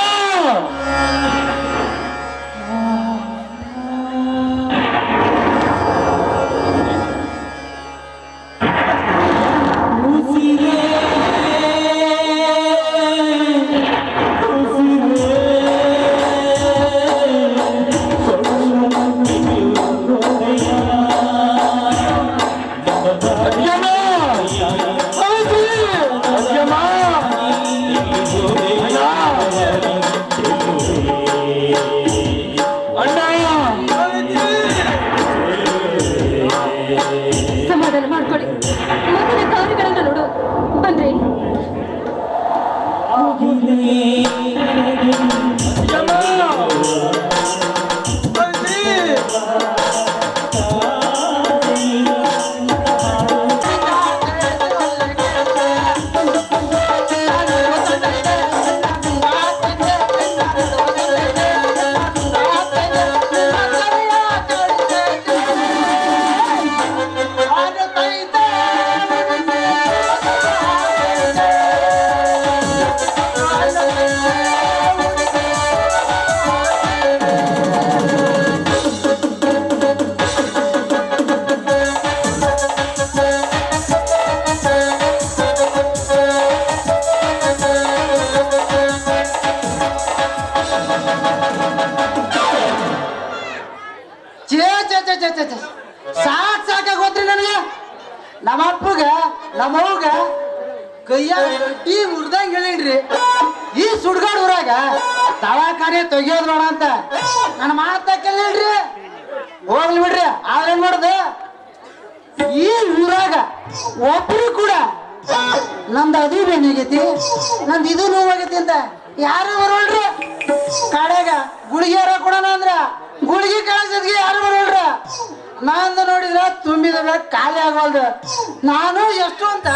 ಸಮಾಧಾನ ಮಾಡ್ಕೊಳ್ಳಿ. ಮುಂದಿನ ಕಾರ್ಯಗಳನ್ನ ನೋಡು ಬನ್ರಿ. ಸಾಕಾಗ ಗೊತ್ತ್ರಿ ನನಗೆ. ನಮ್ಮ ಅಪ್ಪಗ ನಮ್ಮ ಅವ್ಗ ಕೈಯಾಗ ಈ ಮುರ್ದಂಗ ಹೇಳಿನ್ರಿ, ಈ ಸುಡ್ಗಾಡ್ ಊರಾಗ ದವಾಖಾನೆ ತೆಗಿಯೋದ್ ಬೇಡ ಅಂತ ನನ್ನ ಮಾತಕ್ಕಲ್ರಿ. ಹೋಗ್ಲಿ ಬಿಡ್ರಿ, ಆವೇನ್ ಮಾಡುದು, ಈ ಊರಾಗ ಒಬ್ರು ಕೂಡ ನಂದು ಅದು ಬೇನಾಗೈತಿ, ನಂದು ಇದು ನೋವಾಗೈತಿ ಅಂತ ಯಾರು ಬರೋಳ್ರಿ. ಕಡೆಗ ಗುಳಿಗೆಯಾರ ಕೊಡೋಣ ಅಂದ್ರ ಗುಳಿಗೆ ಕಳಿಸೋದ್ಗೆ ಯಾರು ಬರೋಳ್ರ. ನಂದು ನೋಡಿದ್ರ ತುಂಬಿದ ಬ್ಯಾಗ್ ಖಾಲಿ ಆಗೋಲ್ದು. ನಾನು ಎಷ್ಟು ಅಂತ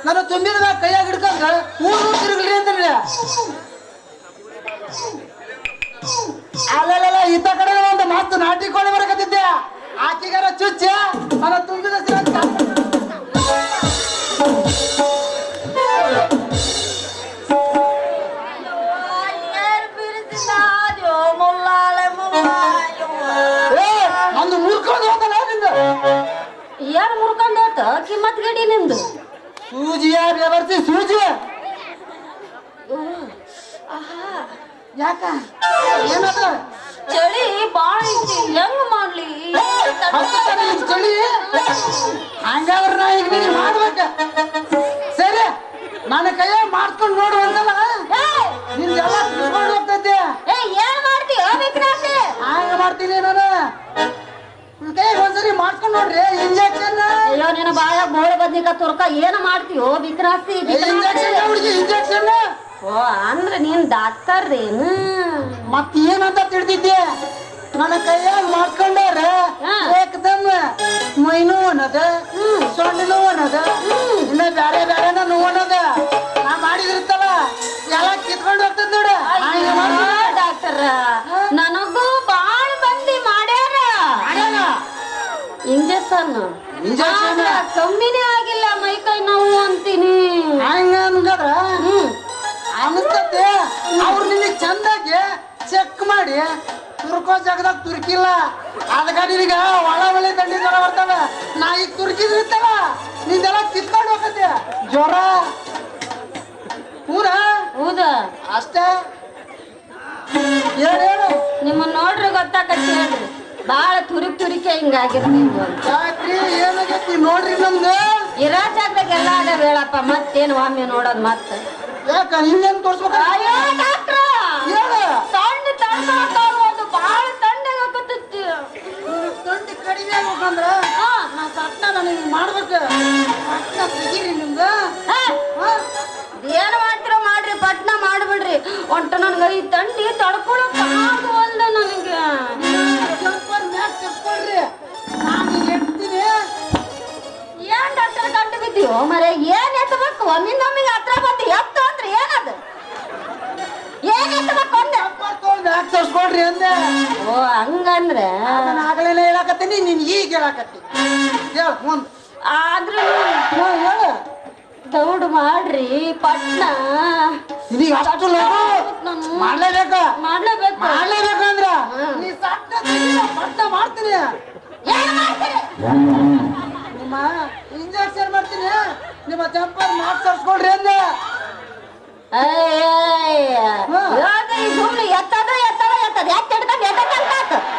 ನಾನು ತುಂಬಿದ ಬ್ಯಾಗ್ ಕೈಯಾಗ ಹಿಡ್ಕೊಂಡ್ರೆ ಊರು ತಿರುಗಲಿ ಅಂದ್ರಿ. ಅಲ್ಲೆಲ್ಲ ಇತ್ತ ಕಡೆ ಒಂದು ಮಾತು ನಾಟಿ ಕೋಳಿ ಬರಕತ್ತಿದ್ದೆ. ಆಕಿಗಾರ ಚುಚ್ಚ ಅದ ತುಂಬಿದ ಒಂದು ಮುರ್ಕೊಂಡು ಹೋಗಲ್ಲ ನಿಂದು ಏನ್ ಮುರ್ಕೊಂಡ್ ಹೋತ ಕಿಮ್ಮತ್ ಗಡಿ ನಿಂದು ಸೂಜಿ ಯಾರು ಬರ್ತಿ ಸೂಜಿ ಯಾಕ ಏನದ ಚಳಿ ಬಾಳ ಐತಿ ಹೆಂಗ್ ಮಾಡ್ಲಿ ಚಳಿ ಹಂಗಾದ್ರ ನಾ ಈಗ ನೀನು ಮಾಡ್ಬೇಕ ಸರಿ ನನ್ನ ಕೈಯ ಮಾಡ್ಕೊಂಡು ನೋಡು ಅಂತಲ್ಲ ನಿಂದೆಲ್ಲ ತಿಳ್ಕೊಂಡು ಹೋಗ್ತೈತಿ ಏನ್ ಮಾಡ್ತೀಯ ವಿಕ್ರಾಂತಿ ಹಂಗ ಮಾಡ್ತೀನಿ ನಾನು ಕೈ ಒಂದ್ಸರಿ ಮಾಡ್ಕೊಂಡು ನೋಡ್ರಿ ಇಂಜೆಕ್ಷನ್ ಅಯ್ಯೋ ನಿನ್ನ ಬಾಯ ಬೋಳೆ ಬದ್ನಿಕ ತುರ್ಕ ಏನ ಮಾಡ್ತೀಯೋ ವಿಕ್ರಾಂತಿ ಇಂಜೆಕ್ಷನ್ ಹುಡುಗಿ ಇಂಜೆಕ್ಷನ್ ಓ ಅಂದ್ರೆ ನೀನ್ ಡಾಕ್ಟರ್ ಏನು ಮತ್ ಏನಂತ ತಿಳಿದಿದ್ದೆ ನನ್ನ ಕೈಯಾಗ ಮಾಡ್ಕೊಂಡಾರ ಏಕದಮ್ ಮೈ ನೋವು ಅನ್ನೋದ ಸೊಂಡಿ ನೋವು ಅನ್ನೋದ ಇನ್ನ ಬ್ಯಾರೆ ಬ್ಯಾರೆನ ನೋವು ಅನ್ನೋದ ನಾ ಮಾಡಿದಿರ್ತಲ್ಲ ಎಲ್ಲ ಕಿತ್ಕೊಂಡು ಹೋಗ್ತದ ನೋಡ ಡಾಕ್ಟರ್ ನನಗೂ ಬಾಳ ಮಂದಿ ಮಾಡ್ಯಾರ ಇಂಜೆಕ್ಷನ್ ಇಂಜೆಕ್ಷನ್ ಕಮ್ಮಿನೇ ಆಗಿಲ್ಲ ಮೈ ಕೈ ನೋವು ಅಂತೀನಿ ಹಂಗ ಅನ್ಗದ್ರ ಅನ್ಸ್ತತೆ ಅವ್ರು ನಿನಗೆ ಚಂದಾಗಿ ಚೆಕ್ ಮಾಡಿ ತುರ್ಕೋ ಜಾಗದಾಗ ತುರ್ಕಿಲ್ಲ ಅದಕ್ಕ ನಿನಗ ಒಳ್ಳೆ ದಂಡಿ ಜ್ವರ ಬರ್ತವೆ ನಾ ಈಗ ತುರ್ಕಿದ್ರಿತ್ತಲ್ಲ ನಿಂದೆಲ್ಲ ಕಿತ್ಕೊಂಡು ಹೋಗತ್ತೆ ಜ್ವರ ಪೂರ ಹೌದಾ ಅಷ್ಟೇ ಹೇಳು ನಿಮ್ಮನ್ನ ನೋಡ್ರಿ ಗೊತ್ತಾಕತ್ತಿ ಹೇಳ್ರಿ ಬಾಳ ತುರಿಕೆ ಹಿಂಗಾಗಿರ್ತೀವಿ ಯಾಕ್ರಿ ಏನಾಗೈತಿ ನೋಡ್ರಿ ನಮ್ದು ಇರೋ ಜಾಗದಾಗ ಎಲ್ಲ ಅದ ಹೇಳಪ್ಪ ಮತ್ತೇನು ಒಮ್ಮೆ ನೋಡೋದ್ ಮತ್ತೆ ಯಾಕ ನಿಂಗೇನ್ ತೋರ್ಸ್ಬೇಕ ಅಯ್ಯೋ ಡಾಕ್ಟ್ರ ಹೇಳು ಅದು ಬಾಳ ತಣ್ಣಗಾಗತ್ತೈತಿ ತೊಂಡಿ ಕಡಿಮೆ ಆಗ್ಬೇಕಂದ್ರ ನಾ ಸಟ್ನ ನನಗೆ ಮಾಡ್ಬೇಕು ಸಟ್ನ ಸಿಗಿರಿ ನಿಮ್ದು ಏನ್ ಮಾಡ್ತಿರೋ ಮಾಡ್ರಿ ಪಟ್ನ ಮಾಡ್ಬಿಡ್ರಿ ಒಟ್ಟ ನನ್ಗ ಈ ತಂಡಿ ತಡ್ಕೊಳಕ್ ಆಗವಲ್ದ ನನಗೆ ಜಂಪರ್ ಮ್ಯಾಚ್ ತರ್ಸ್ಕೊಳ್ರಿ ನಾನು ಎಡ್ತೀನಿ ಏನ್ ಡಾಕ್ಟರ್ ಗಂಟು ಬಿದ್ದೀವೋ ಮರೆ ಏನ್ ಎತ್ತಬೇಕು ಒಮ್ಮಿಂದೊಮ್ಮಿಗೆ ಹತ್ರ ಬಂದು ಎತ್ತು ಅಂದ್ರೆ ಏನದು ಏನ್ ಎತ್ತಬೇಕು ಅಂದೆ ಮ್ಯಾಚ್ ತರ್ಸ್ಕೊಳ್ರಿ ಅಂದೆ ಓ ಹಂಗಂದ್ರೆ ನಾನು ಆಗಲೇ ಹೇಳಕತ್ತೀನಿ ನೀನ್ ಈಗ ಹೇಳಕತ್ತಿ ಹೇಳ ಮುಂದ್ ಆದ್ರೂ ಹೇಳು ದೌಡ್ ಮಾಡ್ರಿ ಪಟ್ನ ನಿನಗೆ ಅಷ್ಟು ಲಗು ಮಾಡ್ಲೇಬೇಕು ಮಾಡ್ಲೇಬೇಕು ಮಾಡ್ಲೇಬೇಕಂದ್ರ ನೀ ಸಟ್ಟ ತೆಗಿಲ್ಲ, ಪಟ್ಟ ಮಾಡ್ತೀನಿ ಏನ್ ಮಾಡ್ತೀರಿ ನಿಮ್ಮ ಇಂಜೆಕ್ಷನ್ ಮಾಡ್ತೀನಿ ನಿಮ್ಮ ಜಂಪರ್ ಮ್ಯಾಚ್ ತರ್ಸ್ಕೊಳ್ರಿ ಅಂದೆ ಸುಮ್ನೆ ಎತ್ತದ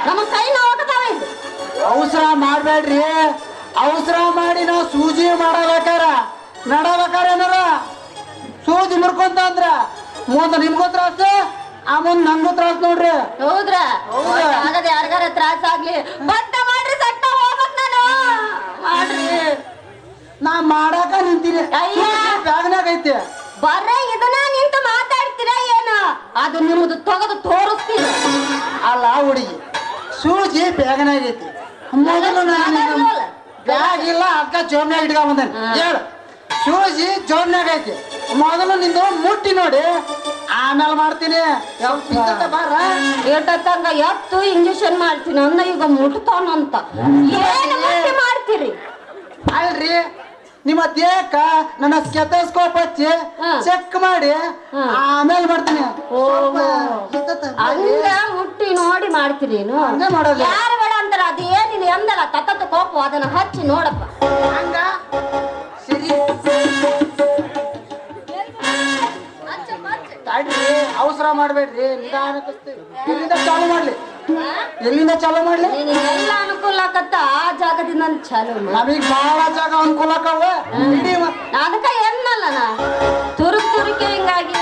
ನಮ್ಮ ಕೈ ನೋಡ್ತಾವ ಇದು ಅವಸರ ಮಾಡ್ಬೇಡ್ರಿ ಅವಸರ ಮಾಡಿ ನಾವು ಸೂಜಿ ಮಾಡಬೇಕಾರ ನಡಬೇಕಾರ ಏನಾರ ಸೂಜಿ ಮುರ್ಕೊಂತ ಅಂದ್ರ ಮುಂದ ನಿಮ್ಗೂ ತ್ರಾಸ ಆ ಮುಂದ್ ನಂಗೂ ತ್ರಾಸ ನೋಡ್ರಿ ಹೌದ್ರ ಆಗದ ಯಾರಿಗಾರ ತ್ರಾಸ ಆಗ್ಲಿ ಬಟ್ಟ ಮಾಡ್ರಿ ಸಟ್ಟ ಹೋಗ್ಬೇಕ್ ನಾನು ಮಾಡ್ರಿ ನಾ ಮಾಡಾಕ ನಿಂತೀನಿ ಅಯ್ಯ. ಬ್ಯಾಗ್ನಾಗ ಐತಿ ಬರ್ರೆ ಇದನ್ನ ನಿಂತು ಮಾತಾಡ್ತೀರ ಏನು ಅದು ನಿಮ್ಮದು ತೊಗದು ತೋರಿಸ್ತೀನಿ ಅಲ್ಲ ಹುಡುಗಿ ಸೂಜಿ ಬ್ಯಾಗ್ನಾಗ ಐತಿ ಮೊದಲು ನಾನು ಬ್ಯಾಗ್ ಇಲ್ಲ ಅಕ್ಕ ಜೋಬ್ನಾಗ ಇಟ್ಕೊಂಡ್ ಬಂದೇನೆ ಹೇಳು ಸೂಜಿ ಜೋಬ್ನಾಗ ಐತಿ ಮೊದಲು ನಿಂದು ಮುಟ್ಟಿ ನೋಡಿ ಆಮೇಲೆ ಮಾಡ್ತೀನಿ ಬಾರ ಏಟಂಗ ಎತ್ತು ಇಂಜೆಕ್ಷನ್ ಮಾಡ್ತೀನಿ ಅಂದ ಈಗ ಮುಟ್ತಾನಂತ ಏನು ಮುಟ್ಟಿ ಮಾಡ್ತೀರಿ ಅಲ್ರಿ ನಿಮ್ಮ ದೇಹಕ್ಕ ನನ್ನ ಸ್ಕೆಥೋಸ್ಕೋಪ್ ಹಚ್ಚಿ ಚೆಕ್ ಮಾಡಿ ಆಮೇಲೆ ಮಾಡ್ತೀನಿ ಹಂಗ ಮುಟ್ಟಿ ನೋಡಿ ಮಾಡ್ತೀರೇನು ಹಂಗೆ ಮಾಡೋದು ಯಾರು ಬೇಡ ಅಂತಾರ ಅದು ಏನಿಲ್ಲ ಎಂದಲ್ಲ ತತ್ತದ ಕೋಪು ಅದನ್ನ ಹಚ್ಚಿ ನೋಡಪ್ಪ ಹಂಗ ಸರಿ ತಡ್ರಿ ಅವಸರ ಮಾಡ್ಬೇಡ್ರಿ ನಿಧಾನಕ್ಕೆ ಎಲ್ಲಿಂದ ಚಾಲು ಮಾಡ್ಲಿ ಎಲ್ಲಿಂದ ಚಾಲು ಮಾಡ್ಲಿ ನಿನಗೆಲ್ಲ ಅನುಕೂಲ ಆಕತ್ತ ಆ ಜಾಗದಿಂದ ಚಾಲು ಮಾಡು. ನಮಗ್ ಬಹಳ ಜಾಗ ಅನುಕೂಲ ಆಕವ ಇಡೀ ಅದಕ್ಕ ಏನಲ್ಲ ನಾ ತುರುಕೆ ಹಿಂಗಾಗಿ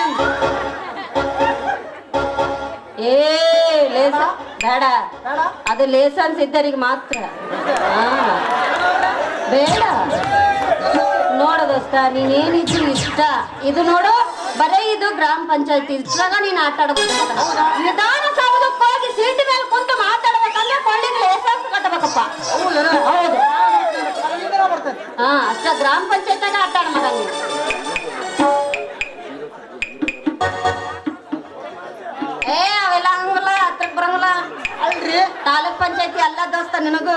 ಏ ಲೇಸ ಬೇಡ ಅದು ಲೇಸನ್ಸ್ ಇದ್ದರಿಗೆ ಮಾತ್ರ ಬೇಡ ನೋಡ ದೋಸ್ತ ನೀನೇನಿದ್ರು ಇಷ್ಟ ಇದು ನೋಡು ಬರೇ ಇದು ಗ್ರಾಮ ಪಂಚಾಯತಿ ಇದ್ರಾಗ ನೀನ್ ಆಟ ಆಡ್ಬೇಕು ನಿಧಾನ ಸಾವದಕ್ಕೆ ಹೋಗಿ ಸೀಟ್ ಮೇಲೆ ಕುಂತು ಮಾತಾಡ್ಬೇಕಂದ್ರೆ ಕೊಳ್ಳಿಗೆ ಲೈಸೆನ್ಸ್ ಕಟ್ಟಬೇಕಪ್ಪ ಹೌದು ಹಾ ಅಷ್ಟ ಗ್ರಾಮ ಪಂಚಾಯತ್ನಾಗ ಆಟ ಆಡ ಮಗ ನೀನು ಏ ಅವೆಲ್ಲ ಹಂಗಲ್ಲ ಹತ್ರಕ್ ಬರಂಗಿಲ್ಲ ಅಲ್ರಿ ತಾಲೂಕ್ ಪಂಚಾಯತಿ ಅಲ್ಲ ದೋಸ್ತ ನಿನಗೂ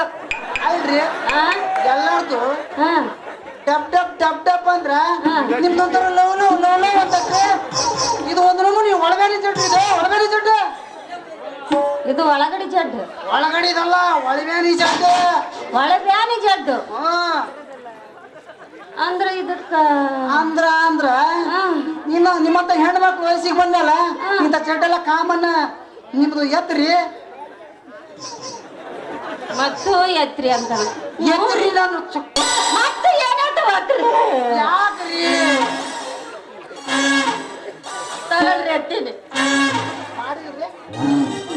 ಅಲ್ರಿ ಆ? ಎಲ್ಲಾರ್ದು ಹಾ. ಟಪ್ ಟಪ್ ಟಪ್ ಟಪ್ ಅಂದ್ರ ಹಾ. ನಿಮ್ದೊಂಥರ ಲವ್ ಲವ್ ಲವ್ ಲವ್ ಅಂತಕ್ಕೆ ಇದು ಒಂದು ನಮೂನಿ ಒಳಬೇರಿ ಜಡ್ಡು ಇದು ಒಳಬೇರಿ ಜಡ್ಡು ಇದು ಒಳಗಡೆ ಜಡ್ಡು, ಒಳಗಡೆ ಇದಲ್ಲ ಒಳಬೇರಿ ಜಡ್ಡು ಒಳಬ್ಯಾನಿ ಜಡ್ಡು. ಹಾ ಅಂದ್ರ ಇದಕ್ಕ ಅಂದ್ರ ಅಂದ್ರ ಹಾ. ಇನ್ನು ನಿಮ್ಮಂತ ಹೆಣ್ಮಕ್ಳು ವಯಸ್ಸಿಗೆ ಬಂದಲ್ಲ ಇಂಥ ಚಡ್ಡೆಲ್ಲ ಕಾಮನ್ನ ನಿಮ್ದು ಎತ್ರಿ ಮತ್ತು ಎತ್ರಿ ಅಂತ ಎತ್ರಿ ನಾನು ಮತ್ತೆ ಏನಾಟ ಹಾಕ್ರಿ ಯಾಕ್ರಿ ತಗೊಳ್ರಿ ಎತ್ತೀನಿ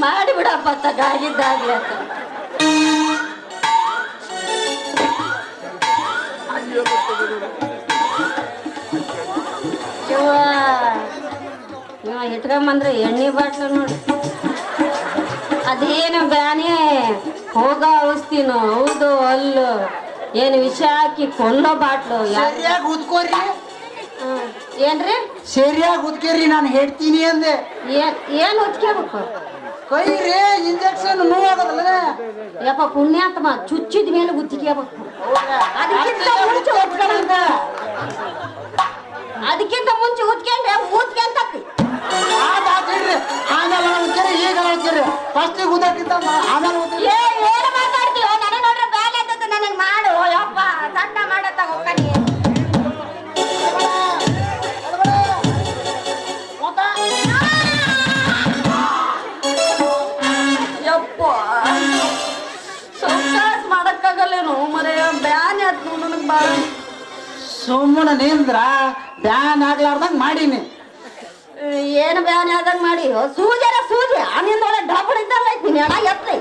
ಮಾಡಿ ಬಿಡಪ್ಪ ತಗಾಗಿದ್ದಾಗ್ಲಿ ಅಂತ. ಇವ ಇಟ್ಕೊಂಬಂದ್ರೆ ಎಣ್ಣೆ ಬಾಟ್ಲು ನೋಡಿ, ಅದೇನು ಬ್ಯಾನೆ ಹೋಗ ಔಷಧಿನೋ ಹೌದು ಅಲ್ಲು ಏನು ವಿಷ ಹಾಕಿ ಕೊಲ್ಲೋ ಬಾಟ್ಲು ಸರಿಯಾಗಿ ಉದ್ಕೋರಿ ಏನ್ರಿ ಸರಿಯಾಗಿ ಉದ್ಕೇರಿ ನಾನು ಹೇಳ್ತೀನಿ ಅಂದೆ ಏನ್ ಉಚ್ಕೋಬೇಕು? ಕೈ ರೀ ಇಂಜೆಕ್ಷನ್ ನೋವಾಗದಲ್ಲ ಯಪ್ಪ ಪುಣ್ಯಾತ್ಮ ಚುಚ್ಚಿದ ಮೇಲೆ ಉಚ್ಚಿಕಬೇಕು. ಅದಕ್ಕಿಂತ ಮುಂಚೆ ಉಚ್ಕೊಂಡ್ರೆ ಊದ್ಕೊಂತತಿ. ಹೇಳ್ರಿ ಆಮೇಲೆ ಉದ್ಕೇರಿ ಈಗ ಉದ್ಕೇರಿ ಫಸ್ಟ್ ಉದಕ್ಕಿಂತ ಆಮೇಲೆ ಉದ್ಕೇರಿ ಏನು ಮಾತಾಡ್ತೀವೋ ನನಗೆ ನೋಡ್ರೆ ಬ್ಯಾಲೆ ಅಂತದ್ದು ನನಗೆ ಮಾಡು ಯಪ್ಪ ಸಣ್ಣ ಮಾಡತ್ತ ಹೋಗ್ತಾನೆ. ಯಪ್ಪ ಸೌಕಾಸ್ ಮಾಡಕ್ಕಾಗಲ್ಲೇನು ಮರೆ ಬ್ಯಾನೆ ಆಯ್ತು ನನಗೆ ಬಾಳ. ಸುಮ್ಮನೆ ನಿಂದ್ರ ಬ್ಯಾನ್ ಆಗ್ಲಾರ್ದಂಗ ಮಾಡೀನಿ ಏನು ಬ್ಯಾನೆ ಆದಂಗೆ ಮಾಡಿ ಸೂಜರ ಸೂಜಿ ನಿಂದ ಒಳ್ಳೆ ಡಬ್ಬಳ ಇದ್ದಂಗ ಐತಿ ನೆಲ ಎತ್ತೈ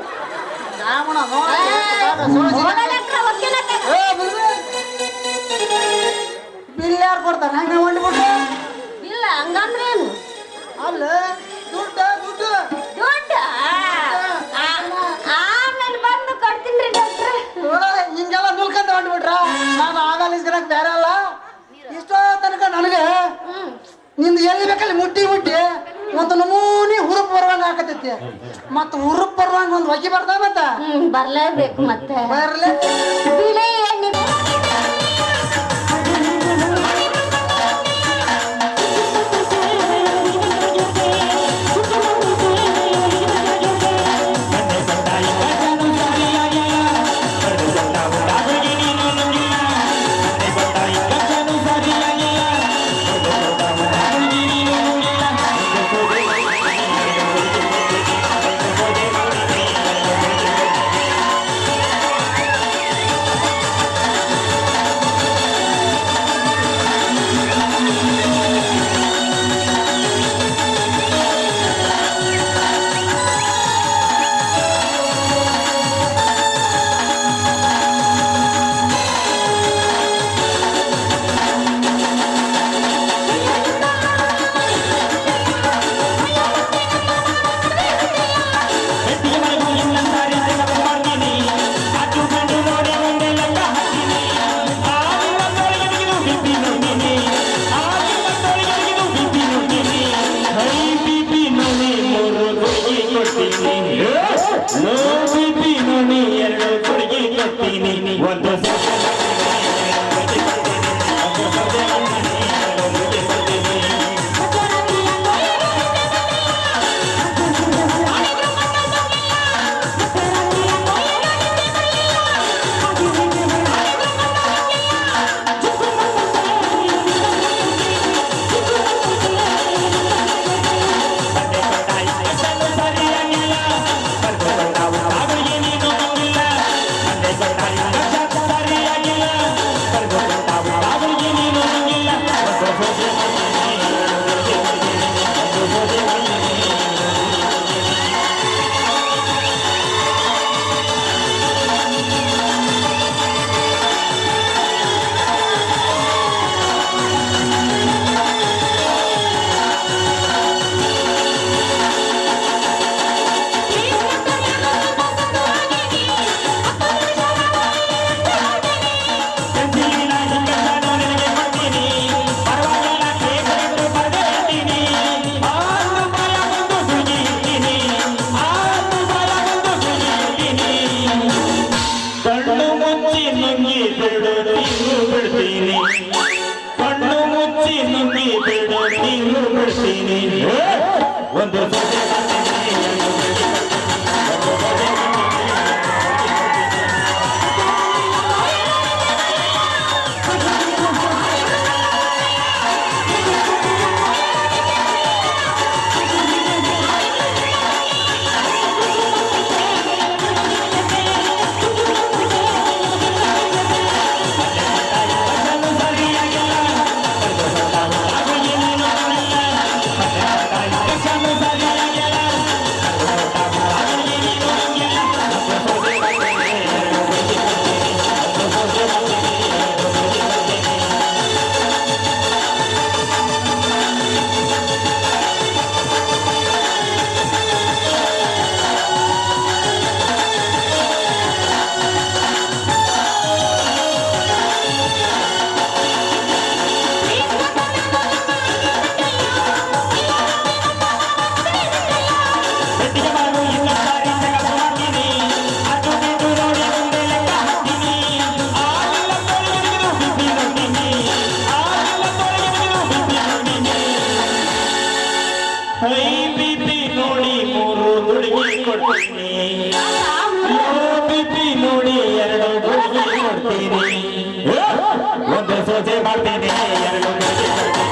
ಬಿಲ್ ಯಾರು ಕೊಡ್ತಾರ ಹಂಗ ಹೊಂಡ್ಬಿಟ್ಟು ಇಲ್ಲ ಹಂಗಂದ್ರೆ ಏನು ಅಲ್ಲ ದುಡ್ಡು ದುಡ್ಡು ದುಡ್ಡು ಆಮೇಲೆ ಬಂದು ಕೊಡ್ತೀನಿ ಡಾಕ್ಟ್ರೆ. ಹಿಂಗೆಲ್ಲ ನುಲ್ಕಂತ ಹೊಂಡ್ಬಿಟ್ರ ನಾನು ಆಮೇಲೆ ಇಸ್ಕೊಳಕ್ ಬೇರೆ ಅಲ್ಲ ಇಷ್ಟೋ ತನಕ ನನಗೆ ನಿಂದು ಎಲ್ಲಿ ಬೇಕಲ್ಲಿ ಮುಟ್ಟಿ ಮುಟ್ಟಿ ಒಂದು ನಮೂನಿ ಹುರುಪ್ ಬರುವಂಗ ಹಾಕತೈತಿ ಮತ್ತ ಹುರುಪ್ ಬರುವಂಗ ಒಂದು ಹೊಗೆ ಬರ್ದ ಮತ್ತ ಬರ್ಲೇಬೇಕು ಮತ್ತೆ ಬರ್ಲೆ ಬಿಳಿ ಎಣ್ಣೆ ಸರಿಯಾಗಿಲ್ಲ ನೋಡಿ ಮೂರು ದುಡಿಗೆ ಕೊಡ್ತೀನಿ, ಬಿಪಿ ನೋಡಿ ಎರಡು ದುಡಿಗೆ ಕೊಡ್ತೀನಿ, ಒಂದು ಸೋಸೆ ಮಾಡ್ತೀನಿ, ಎರಡು ದುಡಿಗೆ ಕೊಡ್ತೀನಿ.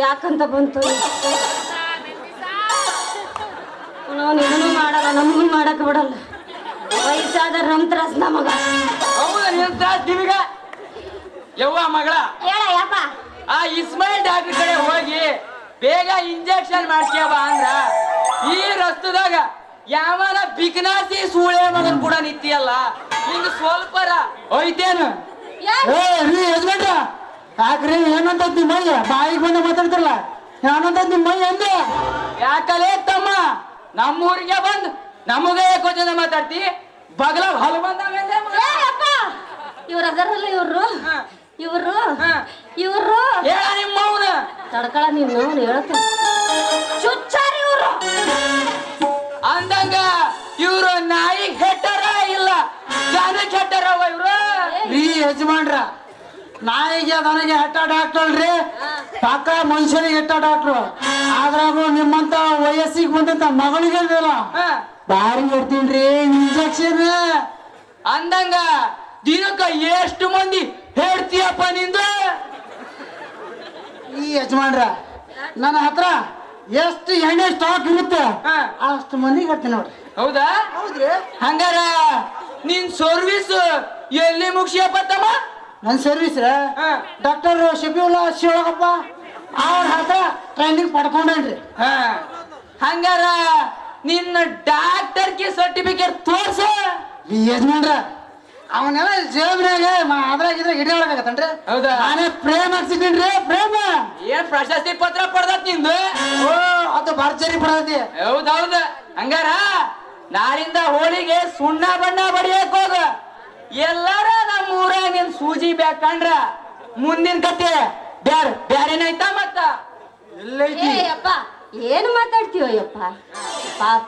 ಯಾಕಂತ ಬಂತು ನಾವು ಇದನ್ನು ಮಾಡಲ್ಲ, ನಮಗೂ ಮಾಡಕ್ ಬಿಡಲ್ಲ. ವಯಸ್ಸಾದ ನಮ್ ತ್ರಾಸ್ ನಮಗ. ಹೌದಾ ನಿನ್ ತ್ರಾಸ್ ನಿಮಗ? ಯವ್ವ ಮಗಳ ಹೇಳ ಯಪ್ಪ, ಆ ಇಸ್ಮಾಯಿಲ್ ಡಾಕ್ಟರ್ ಕಡೆ ಹೋಗಿ ಬೇಗ ಇಂಜೆಕ್ಷನ್ ಮಾಡ್ಸ್ಯಾವ ಅಂದ್ರ ಈ ರಸ್ತದಾಗ ಯಾವನ ಬಿಕನಾಸಿ ಸೂಳೆ ಮಗನ್ ಕೂಡ ನಿಂತಿಯಲ್ಲ, ನಿಂಗೆ ಸ್ವಲ್ಪರ ಹೋಯ್ತೇನು? ಯಜಮಾನ್ರ ಯಾಕ್ರಿ ಏನಂತ ನಿಮ್ಮ ಮೈಯ ಬಾಯಿಗೆ ಬಂದ ಮಾತಾಡ್ತಾರಲ್ಲ, ಏನಂತ ನಿಮ್ಮ ಮೈ ಅಂದೆ? ಯಾಕಲೇ ತಮ್ಮ ನಮ್ಮೂರಿಗೆ ಬಂದ್ ನಮಗ ಯಾಕೋ ಜನ ಮಾತಾಡ್ತಿ? ಬಗಲ ಹೊಲ ಬಂದಂಗಂದೆ ಇವ್ರ ಅದರಲ್ಲ ಇವ್ರು ಇವ್ರು ಇವ್ರು ಹೇಳ ನಿಮ್ಮ ಅವನ ತಡ್ಕಳ ನೀನು ಹೇಳ್ತ ಚುಚ್ಚಾರಿ ಇವ್ರು ಅಂದಂಗ ಇವ್ರು ನಾಯಿ ಹೆಟ್ಟರ ಇಲ್ಲ ಜನಕ್ಕೆ ಹೆಟ್ಟರವ ಇವ್ರು. ರೀ ಯಜಮಾನ್ರ, ನಾಯಿಗೆ ನನಗೆ ಹೆಟ್ಟ ಡಾಕ್ಟರ್ ಅಲ್ರಿ, ಪಕ್ಕ ಮನುಷ್ಯನಿಗೆ ಹೆಟ್ಟ ಡಾಕ್ಟ್ರು. ಆದ್ರಾಗೂ ನಿಮ್ಮಂತ ವಯಸ್ಸಿಗೆ ಬಂದಂತ ಮಗಳಿಗೆ ಬಾರಿ ಕೊಡ್ತೀನ್ರಿ ಇಂಜೆಕ್ಷನ್. ಅಂದಂಗ ದಿನಕ್ಕ ಎಷ್ಟು ಮಂದಿ ಹೇಳ್ತೀಯಪ್ಪ ನಿಂದು? ಈ ಯಜಮಾನ್ರ, ನನ್ನ ಹತ್ರ ಎಷ್ಟು ಎಣ್ಣೆ ಸ್ಟಾಕ್ ಇರುತ್ತೆ ಅಷ್ಟು ಮಂದಿಗೆ ಹೇಳ್ತೀನಿ ನೋಡ್ರಿ. ಹೌದಾ? ಹೌದ್ರಿ. ಹಂಗಾರ ನಿನ್ ಸರ್ವಿಸ್ ಎಲ್ಲಿ ಮುಗಿಸಿಯಪ್ಪ ತಮ್ಮ? ನನ್ನ ಸರ್ವಿಸ್ ಡಾಕ್ಟರ್ ಶಫೀವುಲ್ಲಾ ಶಿವಳಗಪ್ಪ ಅವ್ರ ಹತ್ರ ಟ್ರೈನಿಂಗ್ ಪಡ್ಕೊಂಡೇನ್ರಿ. ಹಂಗಾರ ನಿನ್ನ ಡಾಕ್ಟರ್ಗೆ ಸರ್ಟಿಫಿಕೇಟ್ ತೋರ್ಸ. ಈ ಯಜಮಾನ್ರ, ಅವನ್ನೆಲ್ಲ ಜೇಬ್ನಾಗ ಅದ್ರಾಗ ಇದ್ರಾಗ ಹಿಡಿಯೊಳಗತ್ತನ್ರಿ. ಹೌದಾ? ನಾನೇ ಪ್ರೇಮ್ ಹಾಕ್ಸಿದ್ದೀನ್ರಿ. ಪ್ರೇಮ ಏನ್ ಪ್ರಶಸ್ತಿ ಪತ್ರ ಪಡ್ದತ್ ನಿಂದು? ಓ, ಅದು ಭರ್ಜರಿ ಪಡತಿ. ಹೌದೌದ. ಹಂಗಾರ ನಾಳಿಂದ ಹೋಳಿಗೆ ಸುಣ್ಣ ಬಣ್ಣ ಬಡಿಯಕ್ ಹೋಗ. ಎಲ್ಲಾರ ನಮ್ಮ ಊರಾಗ ನಿನ್ ಸೂಜಿ ಬೇಕಂಡ್ರ ಮುಂದಿನ ಕತೆ ಬ್ಯಾರ ಬ್ಯಾರೇನಾಯ್ತಾ ಮತ್ತ? ಎಲ್ಲೈತಿ? ಅಪ್ಪ ಏನು ಮಾತಾಡ್ತೀವ ಯಪ್ಪ? ಪಾಪ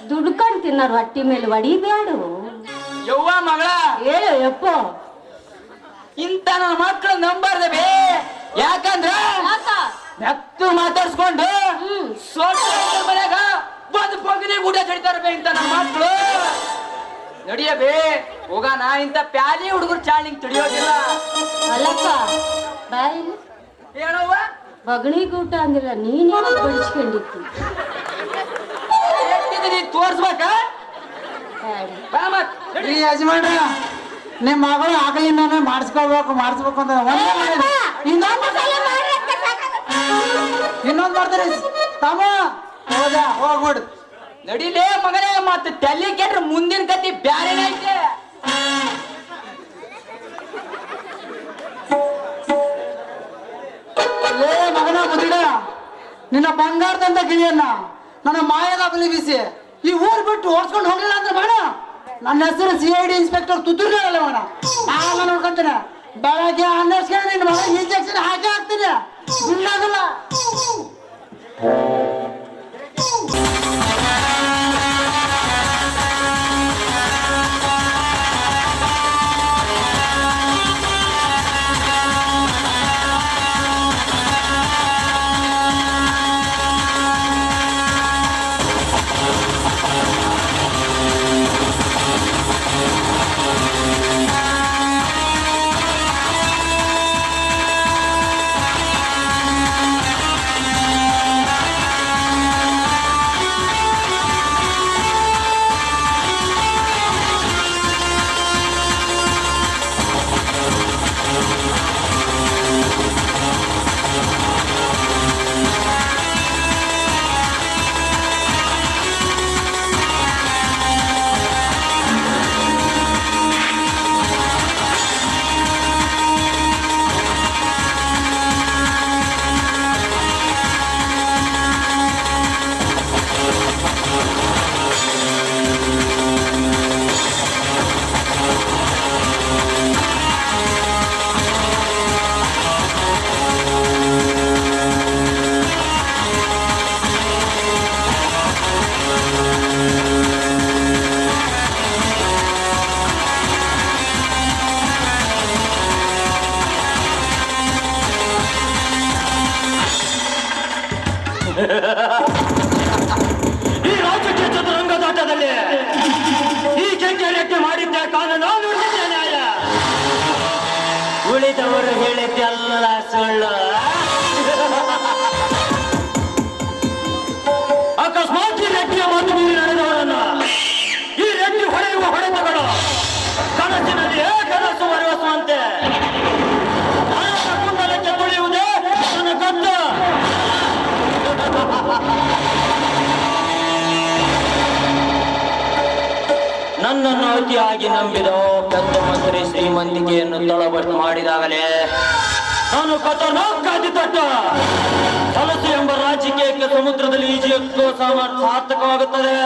ದುಡ್ಕೊಂಡ್ ತಿನ್ನೋರು ಹೊಟ್ಟಿ ಮೇಲೆ ಹೊಡಿಬ್ಯಾಡು. ಯವ್ವ ಮಗಳ, ಹೇಳು ಯಪ್ಪ. ಇಂತ ನನ್ನ ಮಕ್ಕಳು ನಂಬಾರ್ದ ಬೇ. ಯಾಕಂದ್ರ ನೆತ್ತು ಮಾತಾಡ್ಸ್ಕೊಂಡು ಸ್ವಲ್ಪ ಮನ್ಯಾಗ ಬಂದ್ ಪಗನಿ ಊಟ ಚಡಿತಾರ ಬೇ ಇಂತ ನನ್ನ ಮಕ್ಕಳು. ನಡಿಯ ಬೇ ಹೋಗ. ನಾ ಇಂತ ಪ್ಯಾಲಿ ಹುಡುಗರು ಚಾಳಿಂಗ್ ತಿಳಿಯೋದಿಲ್ಲ. ಅಲ್ಲಪ್ಪ ಬಾಯಿ ಹೇಳವ್ವ, ಬಗಣಿಗೆ ಊಟ ಅಂದಿಲ್ಲ, ನೀನೇ ಬಡಿಸ್ಕೊಂಡಿತ್ತು. ನೀ ತೋರ್ಸ್ಬೇಕ? ಬಾ ಮತ್ ನಡಿ. ಈ ಯಜಮಾನ್ರ, ನಿಮ್ಮ ಮಗಳು ಆಗಲಿಂದಾನೆ ಮಾಡಿಸ್ಬೇಕು ಅಂತ ಒಂದೇ ಮಾಡಿದ್ರಿ. ಇನ್ನೊಂದು ಮಾಡ್ತಾರೆ ತಮ್ಮ ಹೋದ ಹೋಗ್ಬಿಡು. ನಡಿಲೇ ಮಗನೇ, ಮತ್ತೆ ತಲೆ ಕೆಟ್ರೆ ಮುಂದಿನ ಕತಿ ಬ್ಯಾರೆ ಐತೆ. ಲೇ ಮಗನ ಮುದಿಡ, ನಿನ್ನ ಬಂಗಾರದಂತ ಗಿಳಿಯನ್ನ ನನ್ನ ಮಾಯದ ಬಲಿ ಬೀಸಿ ಈ ಊರ್ ಬಿಟ್ಟು ಓಡಿಸ್ಕೊಂಡು ಹೋಗ್ಲಿಲ್ಲ ಅಂದ್ರೆ ಬೇಡ. ನನ್ನ ಹೆಸರು CID ಇನ್ಸ್ಪೆಕ್ಟರ್ ತುತ್ತೂರ್ಗೆ ಅಲ್ಲ ಬೇಡ. ನಾನು ನೋಡ್ಕೊಂತೀನಿ. ಬೆಳಗ್ಗೆ 12 ನಿನ್ನ ಮಗ ಇಂಜೆಕ್ಷನ್ ಹಾಕಿ ಹಾಕ್ತೀನಿ. ಬಿಡೋದಿಲ್ಲ. ಈ ರಾಜಕೀಯ ಚದುರಂಗದಾಟದಲ್ಲಿ ಈ ಕೆಂಚರಿಕೆ ಮಾಡಿದ್ದೆ ಕಾರಣ ನಾನು ನೋಡಿದ್ದೆ ನ್ಯಾಯ. ಉಳಿದವರು ಹೇಳಿದ್ದೆಲ್ಲ ಸುಳ್ಳು. ಅಕಸ್ಮಾತ್ ಈ ರೆಡ್ಡಿಯ ಮಾತು ಮೀರಿ ನಡೆದವರನ್ನ ಈ ರೆಡ್ಡಿ ಹೊಡೆಯುವ ಹೊಡೆತಗಳು ಕನಸಿನಲ್ಲಿ ಕನಸು ಮರೆಸುವಂತೆ ಕುಂಡಲಕ್ಕೆ ತುಳಿಯುವುದೇ ನನ್ನ ಕತ್ತು. ನನ್ನನ್ನು ಅತಿಯಾಗಿ ನಂಬಿದ ಪೆದ್ದ ಮಂತ್ರಿ ಶ್ರೀಮಂತಿಕೆಯನ್ನು ತಳಬಟ್ಟು ಮಾಡಿದಾಗಲೇ ನಾನು ಖತರ್ನಾಕ್ ತೊಟ್ಟ ಕಲಸು ಎಂಬ ರಾಜಕೀಯಕ್ಕೆ ಸಮುದ್ರದಲ್ಲಿ ಈಜೆಯುವ ಸಾರ್ಥಕವಾಗುತ್ತದೆ.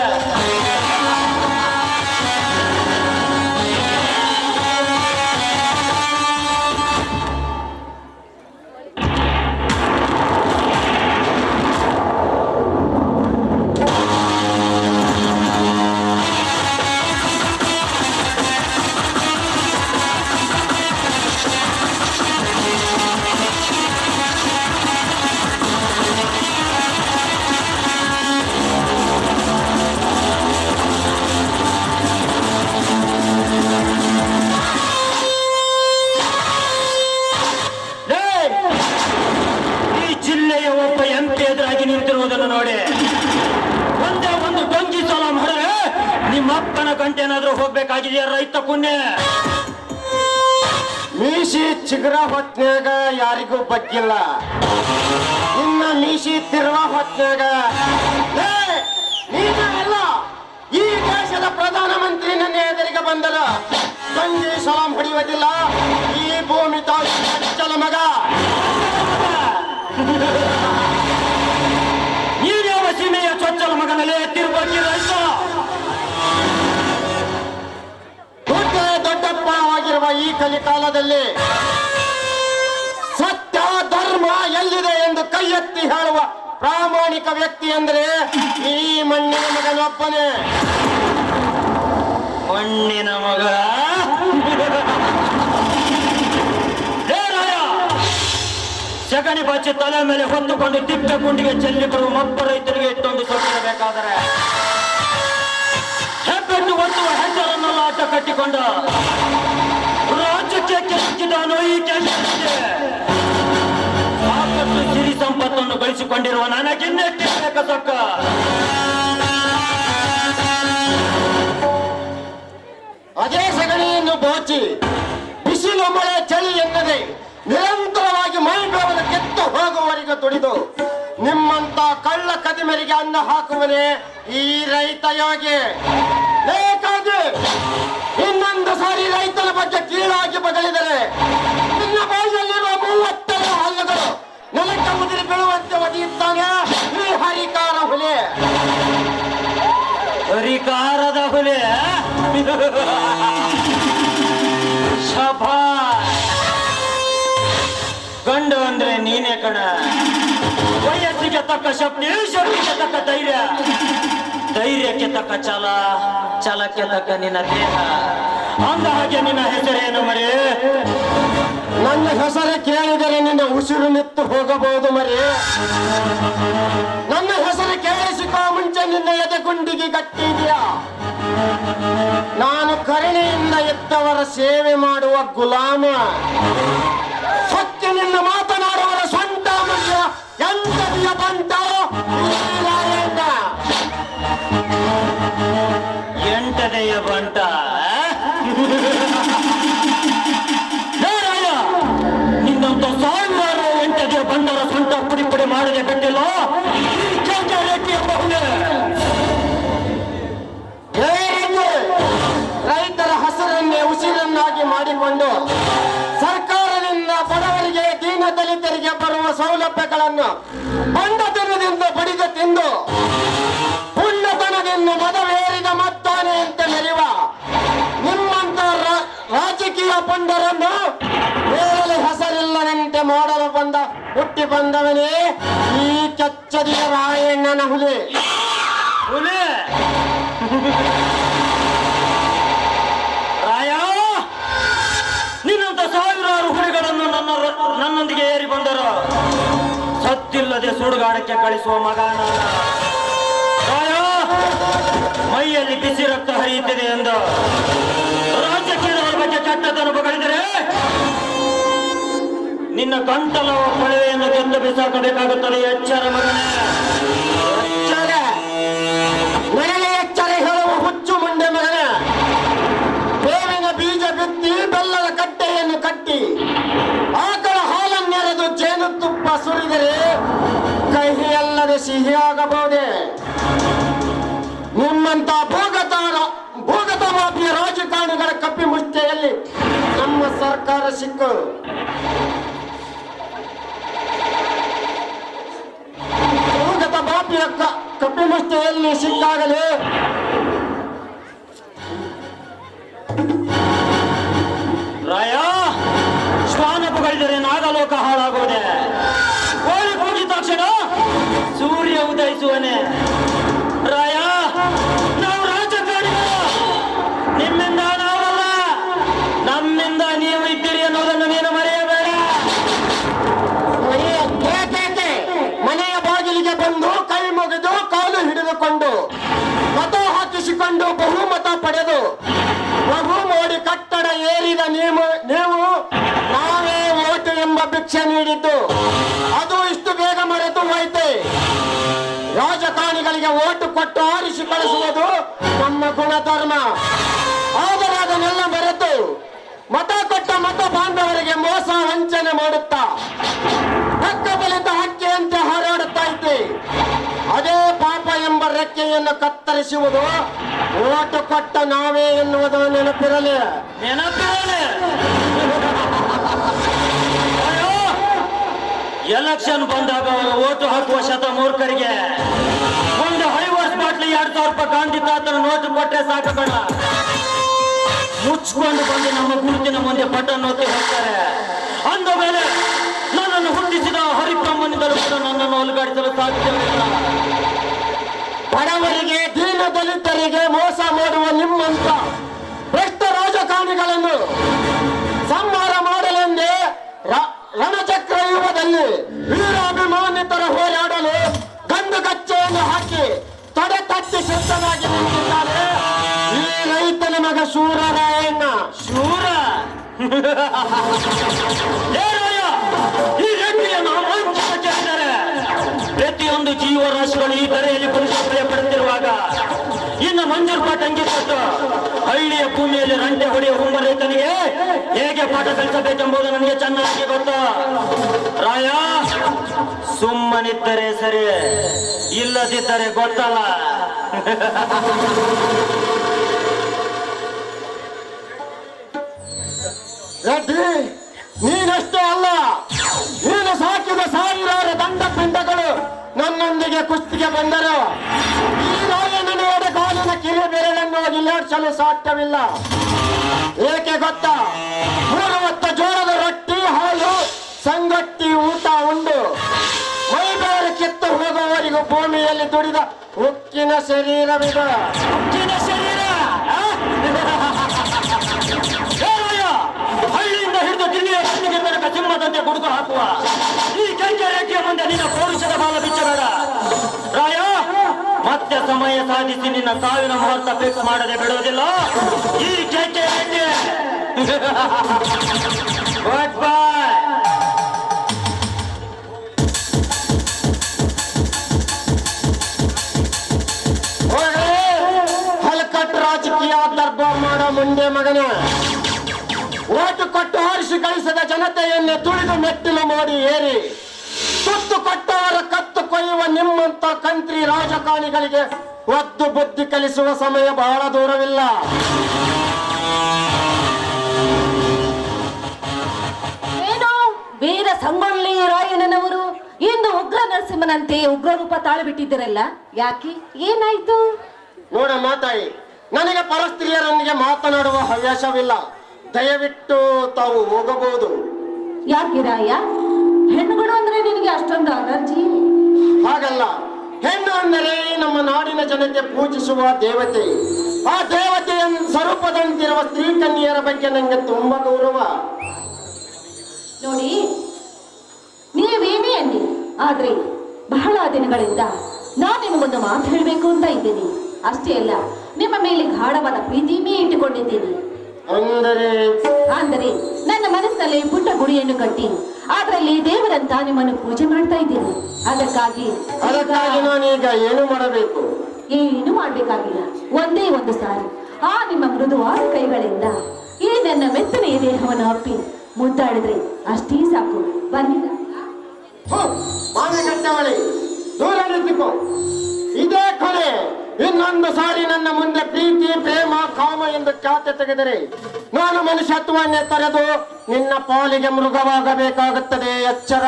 ನಿಂತಿರುವುದನ್ನು ನೋಡಿ ಒಂದೇ ಒಂದು ಡೊಂಗಿ ಸಾಲ ಮಾಡಿದ್ರೆ ನಿಮ್ಮಪ್ಪನ ಗಂಟೆನಾದ್ರೂ ಹೋಗ್ಬೇಕಾಗಿದೆಯಾ ರೈತ ಪುಣ್ಯ. ಮೀಸಿ ಚಿಗುರ ಹೊತ್ನ್ಯಾಗ ಯಾರಿಗೂ ಬಗ್ಗಿಲ್ಲ. ಇನ್ನ ಮೀಸಿ ತಿರುವ ಹೊತ್ನ್ಯಾಗ ನೀವೆಲ್ಲ ಈ ದೇಶದ ಪ್ರಧಾನಮಂತ್ರಿ ನನ್ನ ಎದುರಿಗೆ ಬಂದರು. ಡೊಂಗಿ ಸಲಾಂ ಹೊಡೆಯುವುದಿಲ್ಲ. ಈ ಭೂಮಿ ತಾಯಿ ಚಲ ಮಗ. ನೀವ್ಯಾವ ಸೀಮೆಯ ಚೊಚ್ಚಲ ಮಗನಲ್ಲಿ ತಿರುಗಿ ರೈತ ದೊಡ್ಡಪ್ಪವಾಗಿರುವ ಈ ಕಲಿಕಾಲದಲ್ಲಿ ಸತ್ಯ ಧರ್ಮ ಎಲ್ಲಿದೆ ಎಂದು ಕೈ ಎತ್ತಿ ಹೇಳುವ ಪ್ರಾಮಾಣಿಕ ವ್ಯಕ್ತಿ ಅಂದ್ರೆ ಈ ಮಣ್ಣಿನ ಮಗನೊಬ್ಬನೇ. ಮಣ್ಣಿನ ಮಗ ಸಗಣಿ ಬಚ್ಚಿ ತಲೆ ಮೇಲೆ ಹೊತ್ತುಕೊಂಡು ತಿಪ್ಪೆ ಗುಂಡಿಗೆ ಚೆಲ್ಲಿ ಬರುವ ಮಬ್ಬ ರೈತರಿಗೆ ಇಟ್ಟೊಂದು ಸೊಟ್ಟಿರಬೇಕಾದರೆ ಹೆಬ್ಬೆಟ್ಟು ಒತ್ತುವ ಹೆಂಡರನ್ನೆಲ್ಲ ಆಟ ಕಟ್ಟಿಕೊಂಡ ರಾಜ್ಯಕ್ಕೆ ಕೆಚ್ಚಿದನು ಈ ಕೆಲಸಕ್ಕೆ ಸಾಕಷ್ಟು ಸಿರಿ ಸಂಪತ್ತನ್ನು ಗಳಿಸಿಕೊಂಡಿರುವ ನನಗಿನ್ನೆಕ್ಕೆ ಸೊಕ್ಕ. ಅದೇ ಸಗಣಿ ಬೆನ್ನು ಬೋಚಿ ಬಿಸಿಲು ಮಳೆ ಚಳಿ ಎನ್ನದೆ ನಿರಂತರವಾಗಿ ಮೈ ಬೆವರು ಕೆತ್ತು ಹೋಗುವವರೆಗೆ ದುಡಿದು ನಿಮ್ಮಂತ ಕಳ್ಳ ಕದಿಮರಿಗೆ ಅನ್ನ ಹಾಕುವನೇ ಈ ರೈತ ಯೋಗಿ. ಬೇಕಾಗಿ ಇನ್ನೊಂದು ಸಾರಿ ರೈತನ ಬಗ್ಗೆ ಕೀಳಾಗಿ ಬಗಳಿದರೆ ನಿನ್ನ ಬಾಯಿಯಲ್ಲಿರುವ 30 ಹಲ್ಲುಗಳು ನೆಲಕ್ಕೆ ಉದಿರಿ ಬೀಳುವಂತೆ ಒದಗಿದ್ದಾನೆ ಈ ಹರಿಕಾರ ಹುಲಿ. ಹರಿಕಾರದ ಹುಲಿ ಶಭಾಷ್. ಗಂಡು ಅಂದ್ರೆ ನೀನೇ ಕಣ. ವಯಸ್ಸಿಗೆ ತಕ್ಕ ಶಕ್ತಿ, ಶಕ್ತಿಗೆ ತಕ್ಕ ಧೈರ್ಯ, ಧೈರ್ಯಕ್ಕೆ ತಕ್ಕ ಛಲ, ಛಲಕ್ಕೆ ತಕ್ಕ ನಿನ್ನ ದೇಹ. ಅಂದ ಹಾಗೆ ನಿನ್ನ ಹೆಸರೇನು ಮರಿ? ನನ್ನ ಹೆಸರು ಕೇಳಿದರೆ ನಿನ್ನ ಉಸಿರು ನಿತ್ತು ಹೋಗಬಹುದು ಮರಿ. ನನ್ನ ಹೆಸರು ಕೇಳಿಸಿಕೋ ಮುಂಚೆ ನಿನ್ನ ಎದೆ ಗುಂಡಿಗೆ ಗಟ್ಟಿದೆಯಾ? ನಾನು ಕರುಣೆಯಿಂದ ಎದ್ದವರ ಸೇವೆ ಮಾಡುವ ಗುಲಾಮ. ಸತ್ಯನಿಂದ ಮಾತನಾಡುವವರ ಸ್ವಂತ ಮಧ್ಯ ಎಂತದಿಯ ಬಂಟ ಎಂಟನೆಯ ಬಂಟ. ನಿನ್ನಂತ ಸಾವಿರಾರು ಎಂಟನೆಯ ಬಂಡರ ಸ್ವಂತ ಪುಡಿ ಪುಡಿ ಮಾಡದೆ ಬಿಟ್ಟಿಲ್ಲ ರೈತರ ಹಸರನ್ನೇ ಉಸಿರನ್ನಾಗಿ ಮಾಡಿಕೊಂಡು ಸರ್ಕಾರದಿಂದ ಬಡವರಿಗೆ ದೀನ ದಲಿತರಿಗೆ ಬರುವ ಸೌಲಭ್ಯಗಳನ್ನು ಬಂಡತನದಿಂದ ಬಡಿದು ತಿಂದು ಪುಣ್ಯತನದಿಂದ ಮದವೇರಿದ ಮತ್ತಾನೆ ಅಂತ ಮೆರೆಯುವ ನಿಮ್ಮಂತ ರಾಜಕೀಯ ಪಂಡರನ್ನು ಬೇರೆ ಹೆಸರಿಲ್ಲದಂತೆ ಮಾಡಲು ಹುಟ್ಟಿ ಬಂದವನೇ ಈ ಕೆಚ್ಚದಿಯ ರಾಯಣ್ಣನ ಹುಲಿ. ರಾಯ, ನಿನ್ನಂತ ಸಾವಿರಾರು ಹುಲಿಗಳನ್ನು ನನ್ನೊಂದಿಗೆ ಏರಿ ಬಂದರು. ಸತ್ತಿಲ್ಲದೆ ಸುಡುಗಾಡಕ್ಕೆ ಕಳಿಸುವ ಮಗ ನಾನು. ರಾಯ, ಮೈಯಲ್ಲಿ ಬಿಸಿ ರಕ್ತ ಹರಿಯುತ್ತಿದೆ ಎಂದು ರಾಜಕೀಯದವರ ಬಗ್ಗೆ ಕೆಟ್ಟದನ್ನು ಬಗಳಿದರೆ ನಿನ್ನ ಗಂಟಲ ಕೊಳವೆಯನ್ನು ಗೆದ್ದು ಬಿಸಾಕಬೇಕಾಗುತ್ತದೆ. ಎಚ್ಚರ ಮಗನೇ, ಎಚ್ಚರ. ನನಗೆ ಎಚ್ಚರ ಹೇಳುವ ಹುಚ್ಚು ಮುಂಡೆ ಮಗನೇ. ಬೇವಿನ ಬೀಜ ಬಿತ್ತಿ ಬೆಲ್ಲದ ಕಟ್ಟೆಯನ್ನು ಕಟ್ಟಿ ಆಕಳ ಹಾಲನ್ನೆರೆದು ಜೇನುತುಪ್ಪ ಸುರಿದರೆ ಕಹಿಯಲ್ಲದೆ ಸಿಹಿಯಾಗಬಹುದೇ? ನಿಮ್ಮಂತ ಭೂಗತ ಮಾಫಿಯ ರಾಜಕಾರಣಿಗಳ ಕಪ್ಪಿ ಮುಷ್ಟಿಯಲ್ಲಿ ನಮ್ಮ ಸರ್ಕಾರ ಸಿಕ್ಕು. ಭೂಗತ ಮಾಫಿಯ ಕಪ್ಪಿ ಮುಷ್ಟಿಯಲ್ಲಿ ಸಿಕ್ಕಾಗಲೇ ರಾಯ, ಶ್ವಾನ ಪುಗಳಿದರೆ ನಾಗಲೋಕ ಹಾಳಾಗುವುದೇ. ಕೋಳಿ ಕೂಗಿದ ತಕ್ಷಣ ಸೂರ್ಯ ಉದಯಿಸುವನೆ. ರಾಯ, ನಾವು ರಾಜಕಾರಣಿಗಳು. ನಿಮ್ಮಿಂದ ನಾವಲ್ಲ, ನಮ್ಮಿಂದ ನೀವು ಇದ್ದೀರಿ ಅನ್ನೋದನ್ನು ನೀನು ಮರೆಯಬೇಡ. ಮನೆಯ ಬಾಗಿಲಿಗೆ ಬಂದು ಕೈ ಮುಗಿದು ಕಾಲು ಹಿಡಿದುಕೊಂಡು ಮತ ಹಾಕಿಸಿಕೊಂಡು ಬಹುಮತ ಪಡೆದು ಬಹು ಮೋಡಿ ಕಟ್ಟಡ ಏರಿದ ನೀವು ನಾವೇ ಓಟು ಎಂಬ ಭಿಕ್ಷೆ ನೀಡಿದ್ದು ಅದು ಇಷ್ಟು ಬೇಗ ಮರೆತು ಹೋಯ್ತೆ. ರಾಜಕಾರಣಿಗಳಿಗೆ ಓಟು ಕೊಟ್ಟು ಆರಿಸಿ ಕಳಿಸುವುದು ನಮ್ಮ ಗುಣಧರ್ಮ. ಆದರೆ ಅದನ್ನೆಲ್ಲ ಮರೆತು ಮತ ಕೊಟ್ಟ ಮತ ಬಾಂಧವರಿಗೆ ಮೋಸ ವಂಚನೆ ಮಾಡುತ್ತಾ ಹಕ್ಕ ಬಲಿತ ಹಕ್ಕಿಯಂತೆ ಹಾರಾಡುತ್ತಾ ಇದ್ದೆ. ಅದೇ ಪಾಪ ಎಂಬ ರೆಕ್ಕೆಯನ್ನು ಕತ್ತರಿಸುವುದು ಓಟು ಕೊಟ್ಟ ನಾವೇ ಎನ್ನುವುದು ನೆನಪಿರಲಿ. ಎಲೆಕ್ಷನ್ ಬಂದಾಗ ಓಟು ಹಾಕುವ ಶತಮೂರ್ಖರಿಗೆ ಒಂದು ಹೈವರ್ಸ್ ಬಾಟ್ಲಿ 2000 ರೂಪಾಯಿ ಗಾಂಧಿ ತಾತನ ನೋಟು ಕೊಟ್ಟರೆ ಸಾಕು ಕಣ. ಮುಚ್ಕೊಂಡು ಬಂದು ನಮ್ಮ ಗುರುತಿನ ಮುಂದೆ ಬಟನ್ ಒತ್ತಿ ಹೋಗ್ತಾರೆ. ಅಂದ ಮೇಲೆ ನನ್ನನ್ನು ಹುಟ್ಟಿಸಿದ ಹರಿಬ್ರಹ್ಮನಿಂದಲೂ ಕೂಡ ನನ್ನನ್ನು ಒಲಗಾಡಿಸಲು ಸಾಧ್ಯವಿಲ್ಲ. ಬಡವರಿಗೆ ದೀನ ದಲಿತರಿಗೆ ಮೋಸ ಮಾಡುವ ನಿಮ್ಮಂತ ಭ್ರಷ್ಟ ರಾಜಕಾರಣಿಗಳನ್ನು ಸಂಹಾರ ಮಾಡಲೆಂದೇ ರಣಚಕ್ರ ಯುಗದಲ್ಲಿ ವೀರಾಭಿಮಾನಿತರ ಹೋರಾಡಲು ಗಂಡು ಗಚ್ಚೆಯನ್ನು ಹಾಕಿ ತಡೆ ತಟ್ಟಿ ಸಿದ್ಧನಾಗಿ ನಿಂತಿದ್ದಾರೆ ಈ ರೈತನ ಮಗ ಶೂರ ರಾಯಣ್ಣ. ಶೂರ ಈ ರೆಡ್ಡಿಯನ್ನು ಅಮಾಂಚಿಸಿದ್ದಾರೆ. ಪ್ರತಿಯೊಂದು ಜೀವರಾಶಿಗಳು ಈ ಧರೆಯಲ್ಲಿ ಭಯ ಪಡುತ್ತಿರುವಾಗ ಇನ್ನು ಮಂಜೂರು ಪಾಠ ಅಂಗಿ ಕೊಟ್ಟು ಹಳ್ಳಿಯ ಭೂಮಿಯಲ್ಲಿ ರಂಟೆ ಹೊಡೆಯ ಹಳ್ಳಿಯ ಹುಂಬರೈತನಿಗೆ ಹೇಗೆ ಪಾಠ ಕಲಿಸಬೇಕೆಂಬುದು ನನಗೆ ಚೆನ್ನಾಗಿ ಗೊತ್ತು. ರಾಯ, ಸುಮ್ಮನಿದ್ದರೆ ಸರಿ, ಇಲ್ಲದಿದ್ದರೆ ಗೊತ್ತಲ್ಲ. ರೆಡ್ಡಿ, ನೀನಷ್ಟೇ ಅಲ್ಲ, ನೀನು ಸಾಕಿದ ಸಾವಿರಾರು ದಂಡ ಪಿಂಡಗಳು ನನ್ನೊಂದಿಗೆ ಕುಸ್ತಿಗೆ ಬಂದರು. ಈ ರಾಯಣ್ಣನ ಕಾಲಿನ ಕಿರಿ ಬೆರಳನ್ನು ಇಲ್ಲಾಡ್ಸಲು ಸಾಧ್ಯವಿಲ್ಲ. ಏಕೆ ಗೊತ್ತಾ? 3 ಹೊತ್ತ ಜೋಳದ ರೊಟ್ಟಿ, ಹಾಲು, ಸಂಗಟ್ಟಿ ಊಟ ಉಂಡು ಮೈಬೇರೆ ಕಿತ್ತು ಹೋಗುವವರಿಗೂ ಭೂಮಿಯಲ್ಲಿ ದುಡಿದ ಉಕ್ಕಿನ ಶರೀರವಿದೆ. ಉಕ್ಕಿನ ಶರೀರ? ಹಳ್ಳಿಯಿಂದ ಹಿಡಿದು ದಿಲ್ಲಿಯ ಕಣ್ಣಿಗೆ ತನಕ ಸಿಂಹದಂತೆ ಗುಡುಕು ಹಾಕುವ ಈ ಕೆಂಕೆ ರೇಖೆಯ ಮುಂದೆ ನಿನ್ನ ಪೌರುಷದ ಬಾಲ ಬಿಚ್ಚಬೇಡ. ರಾಯ, ಮತ್ತೆ ಸಮಯ ಸಾಧಿಸಿ ನಿನ್ನ ಸಾವಿನ ಮುಹೂರ್ತ ಫಿಕ್ಸ್ ಮಾಡದೆ ಬಿಡುವುದಿಲ್ಲ ಈ ಕೆಂಕೆ ರೇಖೆ. Good bye. ಹಲ್ಕಟ್ ರಾಜಕೀಯ ದರ್ಬಾರ್ ಮಾಡೋ ಮುಂದೆ ಮಗನ, ಓಟು ಕೊಟ್ಟು ಆರಿಸಿ ಕಳಿಸಿದ ಜನತೆಯನ್ನೇ ತುಳಿದು ಮೆಟ್ಟಿಲು ಮಾಡಿ ಏರಿ ತುತ್ತು ಕೊಟ್ಟವರ ಕತ್ತು ಕೊಯ್ಯುವ ನಿಮ್ಮಂತ ಕಂತ್ರಿ ರಾಜಕಾರಣಿಗಳಿಗೆ ಒದ್ದು ಬುದ್ಧಿ ಕಲಿಸುವ ಸಮಯ ಬಹಳ ದೂರವಿಲ್ಲ. ಏನೋ ವೀರ ಸಂಗೊಳ್ಳಿ ರಾಯಣ್ಣನವರು ಇಂದು ಉಗ್ರ ನರಸಿಂಹನಂತೆ ಉಗ್ರ ರೂಪ ತಾಳಿಬಿಟ್ಟಿದ್ದೀರಲ್ಲ, ಯಾಕೆ? ಏನಾಯ್ತು? ನೋಡಮ್ಮ ತಾಯಿ, ನನಗೆ ಪರಸ್ತ್ರೀಯರೊಂದಿಗೆ ಮಾತನಾಡುವ ಹವ್ಯಾಸವಿಲ್ಲ. ದಯವಿಟ್ಟು ತಾವು ಹೋಗಬಹುದು. ಯಾಕೆ ರಾಯ? ಹೆಣ್ಣುಗಳು ಅಂದ್ರೆ ನಿನಗೆ ಅಷ್ಟೊಂದು ಅಲರ್ಜಿ? ಹಾಗಲ್ಲ, ಹೆಣ್ಣು ಅಂದರೆ ನಮ್ಮ ನಾಡಿನ ಜನತೆ ಪೂಜಿಸುವ ದೇವತೆ. ಆ ದೇವತೆಯ ಸ್ವರೂಪದಂತಿರುವ ಸ್ತ್ರೀ ಕನ್ಯೆಯರ ಬಗ್ಗೆ ನನಗೆ ತುಂಬಾ ಗೌರವ. ನೋಡಿ, ನೀವೇನೇ ಅನ್ನಿ, ಆದ್ರೆ ಬಹಳ ದಿನಗಳಿಂದ ನಾನು ನಿಮಗೊಂದು ಮಾತು ಹೇಳಬೇಕು ಅಂತ ಇದ್ದೀನಿ. ಅಷ್ಟೇ ಅಲ್ಲ, ನಿಮ್ಮ ಮೇಲೆ ಗಾಢವಾದ ಪ್ರೀತಿಯೇ ಇಟ್ಟುಕೊಂಡಿದ್ದೀನಿ. ಅಂದರೆ ನನ್ನ ಮನಸ್ಸಿನಲ್ಲಿ ಪುಟ್ಟ ಗುಡಿಯನ್ನು ಕಟ್ಟಿ ಅದರಲ್ಲಿ ದೇವರಂತ ನಿಮ್ಮನ್ನು ಪೂಜೆ ಮಾಡ್ತಾ ಇದ್ದೀನಿ. ಅದಕ್ಕಾಗಿ ನಾನೀಗ ಏನು ಮಾಡಬೇಕು? ಏನು ಮಾಡ್ಬೇಕಾಗಿಲ್ಲ. ಒಂದೇ ಒಂದು ಸಾರಿ ಆ ನಿಮ್ಮ ಮೃದುವಾದ ಕೈಗಳಿಂದ ಈ ನನ್ನ ಮೆತ್ತನೆಯ ದೇಹವನ್ನು ಅಪ್ಪಿ ಮುದ್ದಾಡಿದ್ರೆ ಅಷ್ಟೇ ಸಾಕು. ಬನ್ನಿ. ಮಾನಗಟ್ಟವಳಿ, ದೂರ ನಿಂತುಕೋ. ಇದೇ ಕೊನೆ. ಇನ್ನೊಂದು ಸಾರಿ ನನ್ನ ಮುಂದೆ ಪ್ರೀತಿ, ಪ್ರೇಮ, ಕಾಮ ಎಂದು ಖ್ಯಾತೆ ತೆಗೆದರೆ ನಾನು ಮನುಷ್ಯತ್ವವನ್ನೇ ತೊರೆದು ನಿನ್ನ ಪಾಲಿಗೆ ಮೃಗವಾಗಬೇಕಾಗುತ್ತದೆ. ಎಚ್ಚರ.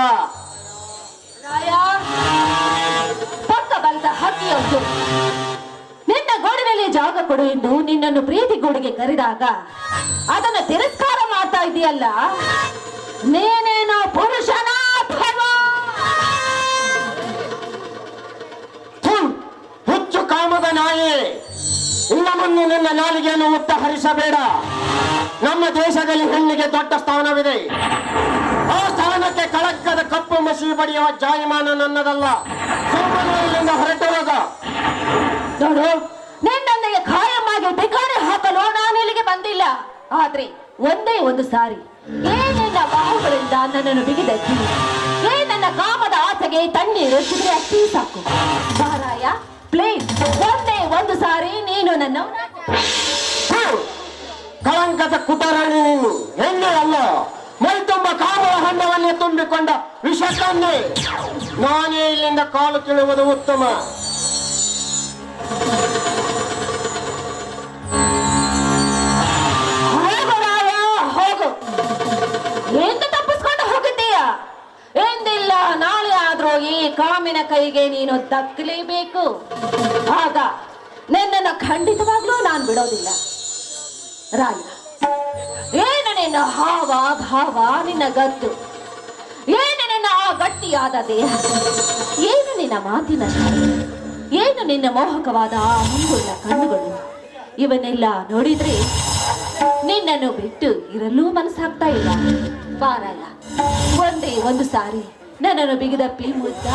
ಪಕ್ಕ ಬಲದ ಹಕ್ಕಿಯೊಂದು ನಿನ್ನ ಗೋಡಿನಲ್ಲಿ ಜಾಗ ಕೊಡು ಎಂದು ನಿನ್ನನ್ನು ಪ್ರೀತಿ ಗೋಡಿಗೆ ಕರೆದಾಗ ಅದನ್ನು ತಿರಸ್ಕಾರ ಮಾಡ್ತಾ ಇದೆಯಲ್ಲ, ನೀನೇನೋ ಪುರುಷನ ಹುಚ್ಚು ಕಾಮದ ನಾಯಿ. ಇನ್ನ ಮುಂದೆ ನಿನ್ನ ನಾಲಿಗೆಯನ್ನು ಮುಟ್ಟ ಹರಿಸಬೇಡ. ನಮ್ಮ ದೇಶದಲ್ಲಿ ಹೆಣ್ಣಿಗೆ ದೊಡ್ಡ ಸ್ಥಾನವಿದೆ. ಆ ಸ್ಥಾನಕ್ಕೆ ಕಳಂಕದ ಕಪ್ಪು ಮಸಿ ಬಡಿಯುವ ಜಾಯಮಾನ ನನ್ನದಲ್ಲ. ಸುಮ್ಮನೆಯಿಂದ ಹೊರಟು ಹೋಗ. ನೋಡು, ನಿನ್ನೊಂದಿಗೆ ಖಾಯಮಾಗಿ ಠಿಕಾಣಿ ಹಾಕಲು ನಾನು ಇಲ್ಲಿಗೆ ಬಂದಿಲ್ಲ. ಆದ್ರೆ ಒಂದೇ ಒಂದು ಸಾರಿ ಏನೆಲ್ಲ ಬಾಹುಗಳಿಂದ ನನ್ನನ್ನು ಬಿಗಿದಚ್ಚಿ ನನ್ನ ಕಾಮದ ಆಸೆಗೆ ತಣ್ಣೀರು ಹಚ್ಚಿದ್ರೆ ಅಷ್ಟೇ ಸಾಕು. ಬಾರಾಯ, ಪ್ಲೀಸ್, ಒಂದೇ ಒಂದು ಸಾರಿ ನೀನು ನನ್ನ ಕಳಂಕದ ಕುಟರಾಣಿ. ನೀನು ಹೆಣ್ಣೆ ಅಲ್ಲ, ಮೈ ತುಂಬ ಕಾಮದ ಹಣ್ಣವನ್ನೇ ತುಂಬಿಕೊಂಡ ವಿಷಕನ್ನೇ. ನಾನೇ ಇಲ್ಲಿಂದ ಕಾಲು ಕೀಳುವುದು ಉತ್ತಮ. ಹೋಗು. ಎಂದು ತಪ್ಪಿಸ್ಕೊಂಡು ಹೋಗಿದ್ದೀಯ? ಎಂದಿಲ್ಲ ನಾಳೆ ಆದ್ರೂ ಈ ಕಾಮಿನ ಕೈಗೆ ನೀನು ದಕ್ಕಲೇಬೇಕು. ಆಗ ನಿನ್ನನ್ನು ಖಂಡಿತವಾಗ್ಲೂ ನಾನು ಬಿಡೋದಿಲ್ಲ. ರಾಯ, ಏನು ನಿನ್ನ ಹಾವ ಭಾವ, ನಿನ್ನ ಗತ್ತು, ಏನು ನಿನ್ನ ಆ ಗಟ್ಟಿಯಾದ ದೇಹ, ಏನು ನಿನ್ನ ಮಾತಿನ ಶೈಲಿ, ಏನು ನಿನ್ನ ಮೋಹಕವಾದ ಆ ಮುಂಗುಳ್ಳ ಕಣ್ಣುಗಳು, ಇವನ್ನೆಲ್ಲ ನೋಡಿದ್ರೆ ನಿನ್ನನ್ನು ಬಿಟ್ಟು ಇರಲು ಮನಸ್ಸಾಗ್ತಾ ಇಲ್ಲ. ಬಾರಾಯ, ಒಂದೇ ಒಂದು ಸಾರಿ ನನ್ನನ್ನು ಬಿಗಿದಪ್ಪಿ ಮುದ್ದ.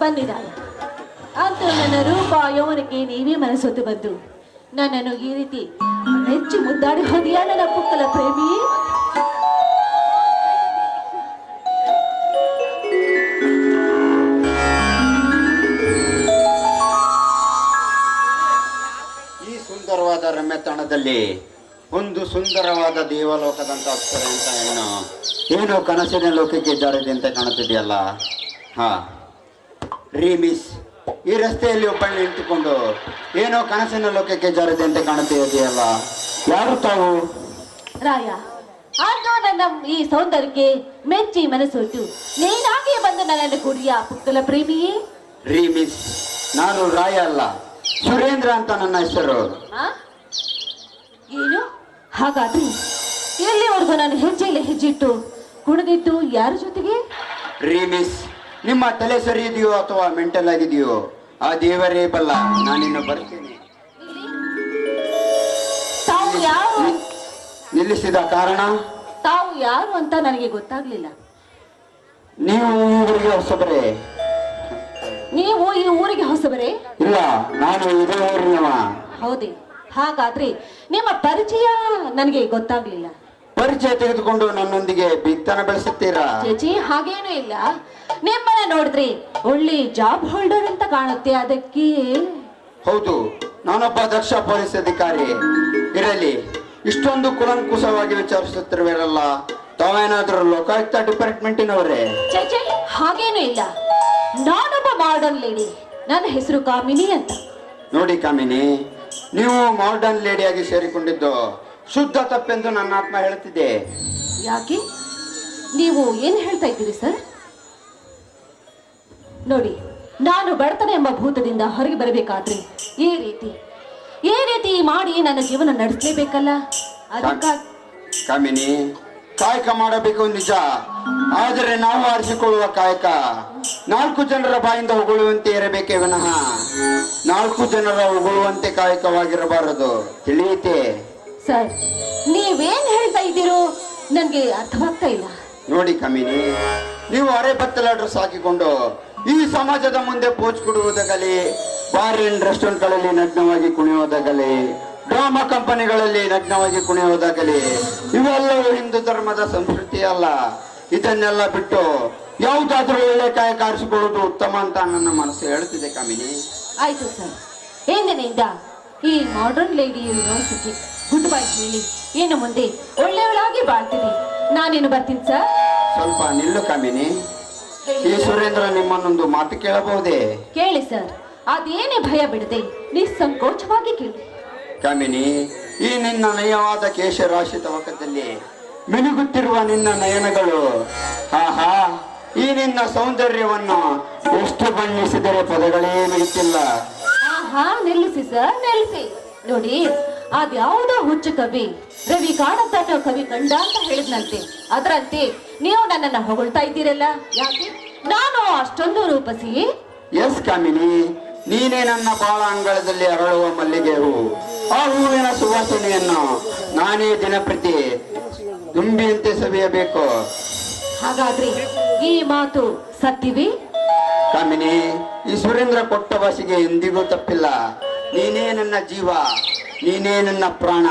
ಬಂದಿದ್ದಾಳೆ ಅಂತೂ ನನ್ನ ರೂಪ ಯೌವನಕ್ಕೆ ನೀವೇ ಮನಸ್ಸೊತ್ತು ಬಂದು ನನ್ನನ್ನು ಈ ರೀತಿ ನೆಚ್ಚಿ ಮುದ್ದಾಡಿ ಹೋದಿಯಾ ನನ್ನ ಪುಕ್ಕಲ ಪ್ರೇಮಿ? ಈ ಸುಂದರವಾದ ರಮ್ಯತಾಣದಲ್ಲಿ ಒಂದು ಸುಂದರವಾದ ದೇವಲೋಕದಂತ ಅಪ್ಸರೆ ಅಂತ ಏನೋ ಕನಸಿನ ಲೋಕಕ್ಕೆ ಜಾರಿದೆ ಅಂತ ಕಾಣುತ್ತಿದೆಯಲ್ಲ. ಹಾ ರೀ ಮಿಸ್, ಈ ರಸ್ತೆಯಲ್ಲಿ ಒಬ್ಬಳು ನಿಂತುಕೊಂಡು ಏನೋ ಕನಸಿನ ಲೋಕಕ್ಕೆ ಜಾರಿದೆ ಅಂತ ಕಾಣುತ್ತಿದೆಯಲ್ಲ, ಯಾರು ತಾವು? ರಾಯ, ಆಗ ನನ್ನ ಈ ಸೌಂದರ್ಯಕ್ಕೆ ಮೆಚ್ಚಿ ಮನಸ್ಸೊಟ್ಟು ನೀನಾಗಿ ಬಂದು ನನ್ನನ್ನು ಕುಡಿಯ ಪುಕ್ಕಲ ಪ್ರೇಮಿಯೇ? ರೀ ಮಿಸ್, ನಾನು ರಾಯ ಅಲ್ಲ, ಸುರೇಂದ್ರ ಅಂತ ನನ್ನ ಹೆಸರು. ಆ? ಏನು? ಹಾಗಾದ್ರೆ ಎಲ್ಲಿವರೆಗೂ ನಾನು ಹೆಜ್ಜೆಯಲ್ಲಿ ಹೆಜ್ಜಿಟ್ಟು ಕುಣಿದಿದ್ದು ಯಾರ ಜೊತೆಗೆ? ರೀ ಮಿಸ್, ನಿಮ್ಮ ತಲೆ ಸರಿ ಇದೆಯೋ ಅಥವಾ ಮೆಂಟಲ್ ಆಗಿದೆಯೋ ಆ ದೇವರೇ ಬಲ್ಲ. ನಾನಿನ್ನು ಬರ್ತೀನಿ. ತಾವು ಯಾರು? ನಿಲ್ಲಿಸಿದ ಕಾರಣ? ತಾವು ಯಾರು ಅಂತ ನನಗೆ ಗೊತ್ತಾಗ್ಲಿಲ್ಲ. ನೀವು ಊರಿಗೆ ಹೊಸಬರೇ? ನೀವು ಈ ಊರಿಗೆ ಹೊಸಬರೇ? ಇಲ್ಲ, ನಾನು ಇದೇ ಊರಿನವ. ಹೌದೇ? ಹಾಗಾದ್ರೆ ನಿಮ್ಮ ಪರಿಚಯ ನನಗೆ ಗೊತ್ತಾಗ್ಲಿಲ್ಲ. ಪರಿಚಯ ತೆಗೆದುಕೊಂಡು ನನ್ನೊಂದಿಗೆ ಬಿತ್ತನ ಬೆಳೆಸುತ್ತೀರಾ? ಚೇಚಿ, ಹಾಗೇನೂ ಇಲ್ಲ. ನಿಮ್ಮನ್ನ ನೋಡಿದ್ರೆ ಒಳ್ಳೆ ಜಾಬ್ ಹೋಲ್ಡರ್ ಅಂತ ಕಾಣುತ್ತೆ, ಅದಕ್ಕೆ. ಹೌದು, ನಾನೊಬ್ಬ ದಕ್ಷ ಪೊಲೀಸ್ ಅಧಿಕಾರಿ. ಇರಲಿ, ಇಷ್ಟೊಂದು ಕುಲಂಕುಷವಾಗಿ ವಿಚಾರಿಸುತ್ತಿರುವರಲ್ಲ, ತಾವೇನಾದ್ರೂ ಲೋಕಾಯುಕ್ತ ಡಿಪಾರ್ಟ್ಮೆಂಟಿನವರೇ? ಚೇಚಿ, ಹಾಗೇನೂ ಇಲ್ಲ. ನಾನೊಬ್ಬ ಮಾಡರ್ನ್ ಲೇಡಿ. ನನ್ನ ಹೆಸರು ಕಾಮಿನಿ ಅಂತ. ನೋಡಿ ಕಾಮಿನಿ, ನೀವು ಮಾಡರ್ನ್ ಲೇಡಿಯಾಗಿ ಸೇರಿಕೊಂಡಿದ್ದು ಶುದ್ಧ ತಪ್ಪೆಂದು ನನ್ನ ಆತ್ಮ ಹೇಳುತ್ತಿದೆ. ಯಾಕೆ? ನೀವು ಏನ್ ಹೇಳ್ತಾ ಇದ್ದೀರಿ ಸರ್? ನೋಡಿ, ನಾನು ಬಡತನ ಎಂಬ ಭೂತದಿಂದ ಹೊರಗೆ ಬರಬೇಕಾದ್ರೆ ಈ ರೀತಿ ಮಾಡಿ ನನ್ನ ಜೀವನ ನಡೆಸಲೇಬೇಕಲ್ಲ. ಅದಕ್ಕಾಗಿ ಕಾಮಿನಿ, ಕಾಯಕ ಮಾಡಬೇಕು ನಿಜ, ಆದರೆ ನಾವು ಆರಿಸಿಕೊಳ್ಳುವ ಕಾಯಕ 4 ಜನರ ಬಾಯಿಂದ ಹೊಗಳುವಂತೆ ಇರಬೇಕೇ ವಿನಃ 4 ಜನರ ಹೊಗಳುವಂತೆ ಕಾಯಕವಾಗಿರಬಾರದು. ತಿಳಿಯುತ್ತೆ? ಸರ್, ನೀವೇನ್ ಹೇಳ್ತಾ ಇದ್ದೀರೋ ನನ್ಗೆ ಅರ್ಥವಾಗ್ತಾ ಇಲ್ಲ. ನೋಡಿ ಕಾಮಿನಿ, ನೀವು ಅರೆ ಬತ್ತಲಾಡ್ರು ಸಾಕಿಕೊಂಡು ಈ ಸಮಾಜದ ಮುಂದೆ ಪೋಚ್ ಕೊಡುವುದಾಗಲಿ, ಬಾರ್ ಅಂಡ್ ರೆಸ್ಟೋರೆಂಟ್ಗಳಲ್ಲಿ ನಗ್ನವಾಗಿ ಕುಣಿಯುವುದಾಗಲಿ, ಡ್ರಾಮಾ ಕಂಪನಿಗಳಲ್ಲಿ ನಗ್ನವಾಗಿ ಕುಣಿಯುವುದಾಗಲಿ, ಇವೆಲ್ಲವೂ ಹಿಂದೂ ಧರ್ಮದ ಸಂಸ್ಕೃತಿ ಅಲ್ಲ. ಇದನ್ನೆಲ್ಲ ಬಿಟ್ಟು ಯಾವುದಾದ್ರೂ ಒಳ್ಳೆ ಕಾಯಕ ಆರಿಸಿಕೊಳ್ಳುವುದು ಉತ್ತಮ ಅಂತ ನನ್ನ ಮನಸ್ಸು ಹೇಳ್ತಿದೆ ಕಾಮಿನಿ. ಆಯ್ತು ಸರ್, ಎಂದಿನಿಂದ ಈ modern lady university good bye ಹೇಳಿ ಇನ್ನು ಮುಂದೆ ಒಳ್ಳೆಯವಳಾಗಿ ಬಾಳ್ತೀನಿ. ನಾನೇನು ಬರ್ತೀನಿ ಸರ್. ಸ್ವಲ್ಪ ನಿಲ್ಲು ಕಾಮಿನಿ. ಈ ಸುರೇಂದ್ರ ನಿಮ್ಮನ್ನೊಂದು ಮಾತು ಕೇಳಬಹುದೇ? ಕೇಳಿ ಸರ್, ಅದೇನೇ ಭಯ ಬಿಡದೆ ನಿಸ್ಸಂಕೋಚವಾಗಿ ಕೇಳಿ. ಕಾಮಿನಿ, ಈ ನಿನ್ನ ನಯವಾದ ಕೇಶರಾಶಿ ತವಕದಲ್ಲಿ ಮಿನುಗುತ್ತಿರುವ ನಿನ್ನ ನಯನಗಳು, ಆಹಾ, ಈ ನಿನ್ನ ಸೌಂದರ್ಯವನ್ನು ಎಷ್ಟು ಬಣ್ಣಿಸಿದರೆ ಪದಗಳೇ ಮಿಗುತ್ತಿಲ್ಲ. ಆಹಾ, ನಿಲ್ಲಿಸಿ ಸರ್, ನಿಲ್ಲಿಸಿ. ನೋಡಿ, ಅದ್ಯಾವುದೋ ಹುಚ್ಚು ಕವಿ ರವಿ ಕಾಣತಕ್ಕ ಕವಿ ಕಂಡ ಅಂತ ಹೇಳಿದ್ನಂತೆ. ಅದರಂತೆ ನೀವು ನನ್ನನ್ನ ಹೊಗಳ್ತಾ ಇದ್ದೀರಲ್ಲ, ಯಾಕೆ? ನಾನು ಅಷ್ಟೊಂದು ರೂಪಸಿ? ಎಸ್ ಕಾಮಿನಿ, ನೀನೇ ನನ್ನ ಬಾಳ ಅಂಗಳದಲ್ಲಿ ಅರಳುವ ಮಲ್ಲಿಗೆ ಹೂವು. ಆ ಹೂವಿನ ಸುವಾಸನೆಯನ್ನು ನಾನೇ ದಿನಪ್ರತಿ ತುಂಬಿಯಂತೆ ಸವಿಯಬೇಕು. ಹಾಗಾದ್ರೆ ಈ ಮಾತು ಸತ್ಯವೇ? ಕಾಮಿನಿ, ಈ ಸುರೇಂದ್ರ ಕೊಟ್ಟ ಭಾಷೆಗೆ ಎಂದಿಗೂ ತಪ್ಪಿಲ್ಲ. ನೀನೇ ನನ್ನ ಜೀವ, ನೀನೇ ನನ್ನ ಪ್ರಾಣ.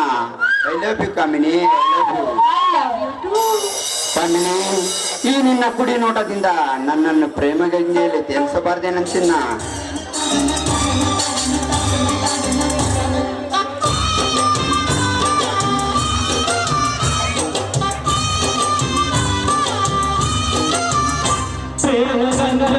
I love you Kamini, I love you. I love you too. Kamini, ಈ ನಿನ್ನ ಕುಡಿ ನೋಟದಿಂದ ನನ್ನನ್ನು ಪ್ರೇಮ ಗಂಗೆಯಲ್ಲಿ ತೇಲಿಸಬಾರ್ದೇನಂತಿನ್ನ. ಚಂದನ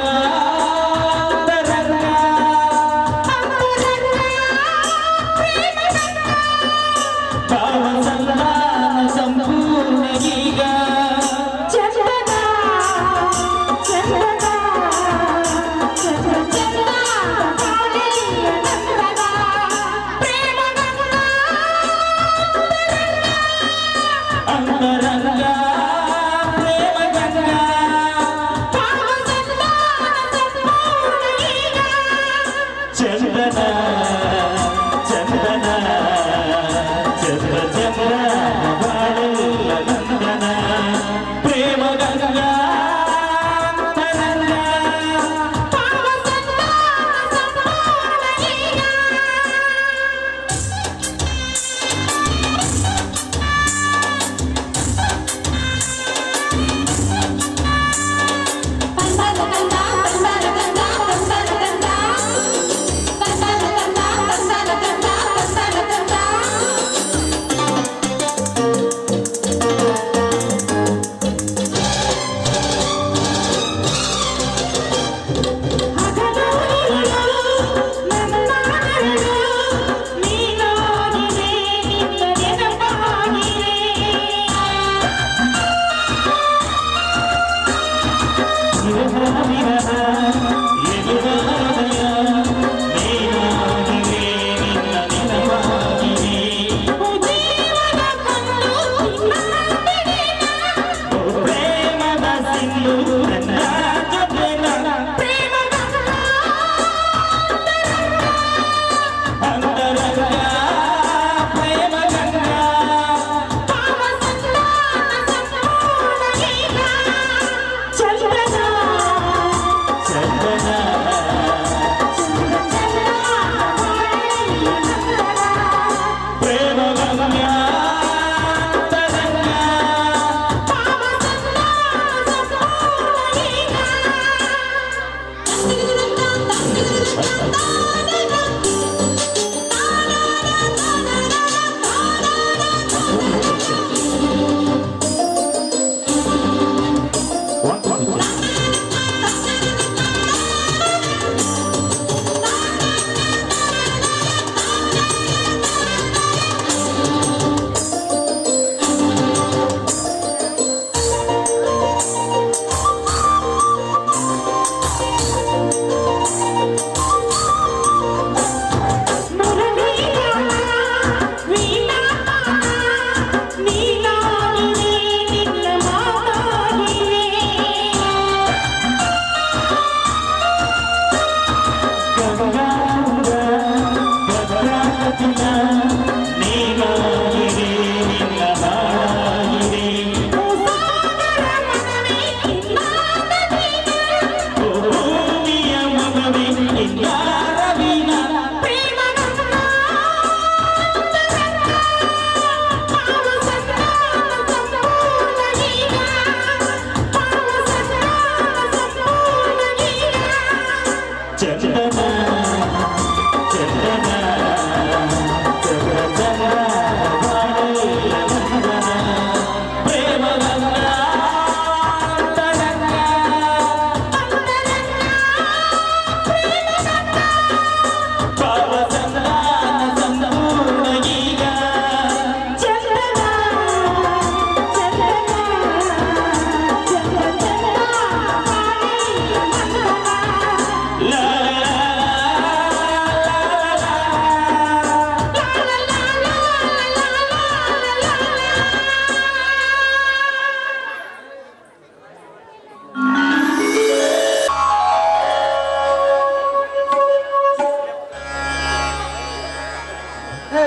ಹೇ,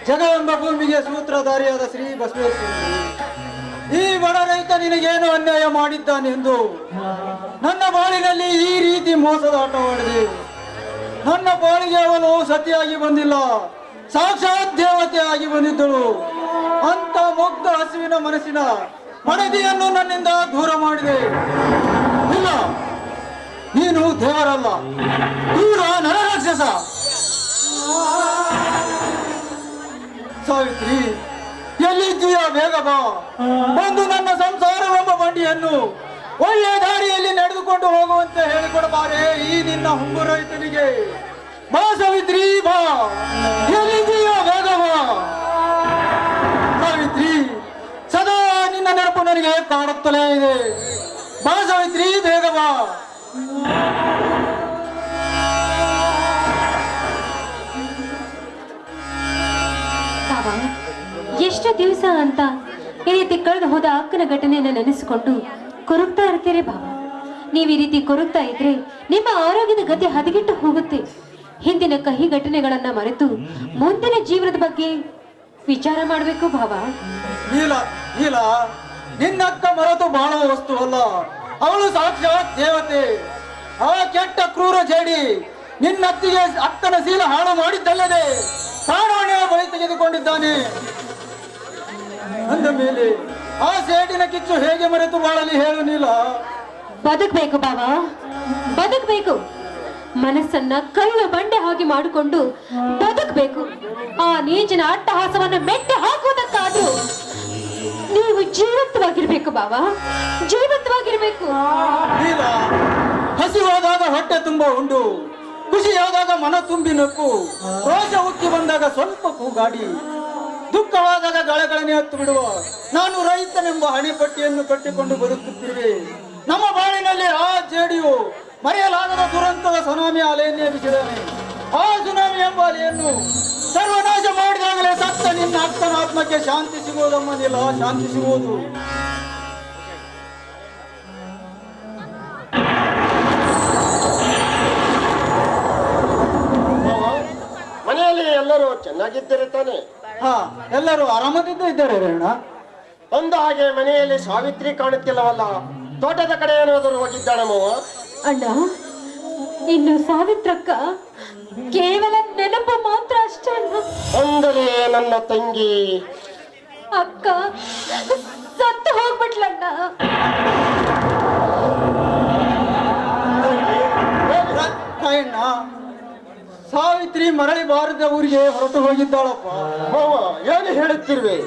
ಜಗವೆಂಬ ಭೂಮಿಗೆ ಸೂತ್ರಧಾರಿಯಾದ ಶ್ರೀ ಬಸವೇಶ್ವರ, ಈ ಬಡ ರೈತ ನಿನಗೇನು ಅನ್ಯಾಯ ಮಾಡಿದ್ದಾನೆಂದು ನನ್ನ ಬಾಳಿನಲ್ಲಿ ಈ ರೀತಿ ಮೋಸದ ಆಟವಾಡಿದೆ. ನನ್ನ ಬಾಳಿಗೆ ಅವನು ಸತಿಯಾಗಿ ಬಂದಿಲ್ಲ, ಸಾಕ್ಷಾತ್ ದೇವತೆ ಆಗಿ ಬಂದಿದ್ದಳು. ಅಂತ ಮುಗ್ಧ ಹಸುವಿನ ಮನಸ್ಸಿನ ಮಡದಿಯನ್ನು ನನ್ನಿಂದ ದೂರ ಮಾಡಿದೆ. ಇಲ್ಲ, ನೀನು ದೇವರಲ್ಲ, ದೂರ ನರರಾಕ್ಷಸ. ಸಾವಿತ್ರಿ, ಎಲ್ಲಿದ್ದೀಯ? ಬೇಗ ಬಾ, ಬಂದು ನನ್ನ ಸಂಸಾರವೆಂಬ ಬಂಡಿಯನ್ನು ಒಳ್ಳೆ ದಾರಿಯಲ್ಲಿ ನಡೆದುಕೊಂಡು ಹೋಗುವಂತೆ ಹೇಳಿಕೊಡಬಾರೆ ಈ ನಿನ್ನ ಹುಂಬು ರೈತನಿಗೆ. ಬಾ ಸಾವಿತ್ರಿ, ಬಾ. ಎಲ್ಲಿದ್ದೀಯ? ಬೇಗ ಬಾ ಸಾವಿತ್ರಿ. ಸದಾ ನಿನ್ನ ನೆನಪು ನನಗೆ ಕಾಡುತ್ತಲೇ ಇದೆ. ಬಾ ಸಾವಿತ್ರಿ, ಬೇಗ ಬಾ. ಬಾಬಾ, ಎಷ್ಟು ದಿವಸ ಅಂತ ಈ ರೀತಿ ಕಳೆದು ಹೋದ ಅಕ್ಕನ ಘಟನೆಯನ್ನು ನೆನೆಸಿಕೊಂಡು ಕೊರಗ್ತಾ ಇರ್ತೀರಿ ಬಾಬಾ. ನೀವು ಈ ರೀತಿ ಕೊರಗ್ತಾ ಇದ್ರೆ ನಿಮ್ಮ ಆರೋಗ್ಯದ ಗತಿ ಹದಗೆಟ್ಟು ಹೋಗುತ್ತೆ. ಹಿಂದಿನ ಕಹಿ ಘಟನೆಗಳನ್ನ ಮರೆತು ಮುಂದಿನ ಜೀವನದ ಬಗ್ಗೆ ವಿಚಾರ ಮಾಡಬೇಕು ಬಾಬಾ. ನೀಲ ನೀಲ, ನಿನ್ನಕ್ಕ ಮರೆತು ಬಾಳುವ ವಸ್ತು ಅಲ್ಲ, ಅವಳು ಸಾಕ್ಷಾತ್ ದೇವತೆ. ಆ ಕೆಟ್ಟ ಕ್ರೂರ ಜೇಡಿ ನಿನ್ನತ್ತಿಗೆ ಅಕ್ಕನ ಶೀಲ ಹಾಳು ಮಾಡಿದ್ದಲ್ಲದೆ ಪ್ರಾಣಾಣಿಯ ಬಳಿ ತೆಗೆದುಕೊಂಡಿದ್ದಾನೆ. ಅಂದ ಮೇಲೆ ಆ ಸೇಡಿನ ಕಿಚ್ಚು ಹೇಗೆ ಮರೆತು ಬಾಳಲಿ ಹೇಳು ನೀಲ? ಬದುಕಬೇಕು ಬಾಬಾ, ಬದುಕಬೇಕು. ಮನಸ್ಸನ್ನ ಕಳ್ಳು ಬಂಡೆ ಹಾಗೆ ಮಾಡಿಕೊಂಡು ಬದುಕಬೇಕು. ಆ ನೀಚಿನ ಅಟ್ಟಹಾಸವನ್ನು ಮೆಟ್ಟಿ ಹಾಕುವುದಕ್ಕಾದ್ರೂ ನೀವು ಜೀವಂತವಾಗಿರ್ಬೇಕು ಬಾಬಾ, ಜೀವಂತವಾಗಿರ್ಬೇಕು. ನೀಲ, ಹಸಿವಾದಾಗ ಹೊಟ್ಟೆ ತುಂಬ ಉಂಡು, ಖುಷಿಯಾದಾಗ ಮನ ತುಂಬಿ ನಕ್ಕು, ರೋಷ ಉಕ್ಕಿ ಬಂದಾಗ ಸ್ವಲ್ಪ ಕೂಗಾಡಿ, ದುಃಖವಾದಾಗ ಗಳಗಳನೆ ಹತ್ತು ಬಿಡುವ ನಾನು ರೈತನೆಂಬ ಹಣೆಪಟ್ಟಿಯನ್ನು ಕಟ್ಟಿಕೊಂಡು ಬದುಕುತ್ತಿರುವೆ. ನಮ್ಮ ಬಾಳಿನಲ್ಲಿ ಆ ಜೇಡಿಯು ಮರೆಯಲಾಗದ ದುರಂತದ ಸುನಾಮಿ ಅಲೆಯನ್ನೇ ಬಿಸಿದಾನೆ. ಆ ಸುನಾಮಿ ಎಂಬ ಅಲೆಯನ್ನು ಸರ್ವನಾಶ ಮಾಡಿದಾಗಲೇ ಸತ್ತ ನಿನ್ನ ಅಕ್ಕನ ಆತ್ಮಕ್ಕೆ ಶಾಂತಿ ಸಿಗುವುದಮ್ಮನಿಲ್ಲ, ಶಾಂತಿ ಸಿಗುವುದು. ಮನೆಯಲ್ಲಿ ಎಲ್ಲರೂ ಚೆನ್ನಾಗಿದ್ದೀರಿ ತಾನೆ? ಹಾ, ಎಲ್ಲರೂ ಆರಾಮದಿಂದ ಇದ್ದಾರೆ ರೇಣ. ಅಂದ ಹಾಗೆ ಮನೆಯಲ್ಲಿ ಸಾವಿತ್ರಿ ಕಾಣುತ್ತಿಲ್ಲವಲ್ಲ, ತೋಟದ ಕಡೆ ಏನಾದರೂ ಹೋಗಿದ್ದಾಳಮ್ಮವ? ಅಣ್ಣ, ಇನ್ನು ಸಾವಿತ್ರಕ್ಕ ಕೇವಲ ನೆನಪು ಮಾತ್ರ ಅಷ್ಟೇ ಅಣ್ಣ. ಅಂದರೆ ನನ್ನ ತಂಗಿ ಅಕ್ಕ ಸತ್ತು ಹೋಗ್ಬಿಟ್ಲಣ್ಣ. ರಾಯಣ್ಣ, ಸಾವಿತ್ರಿ ಮರಳಿ ಬಾರದ ಊರಿಗೆ ಹೊರಟು ಹೋಗಿದ್ದಾಳಪ್ಪ. ಮಾವ, ಏನು ಹೇಳುತ್ತಿರುವೆ?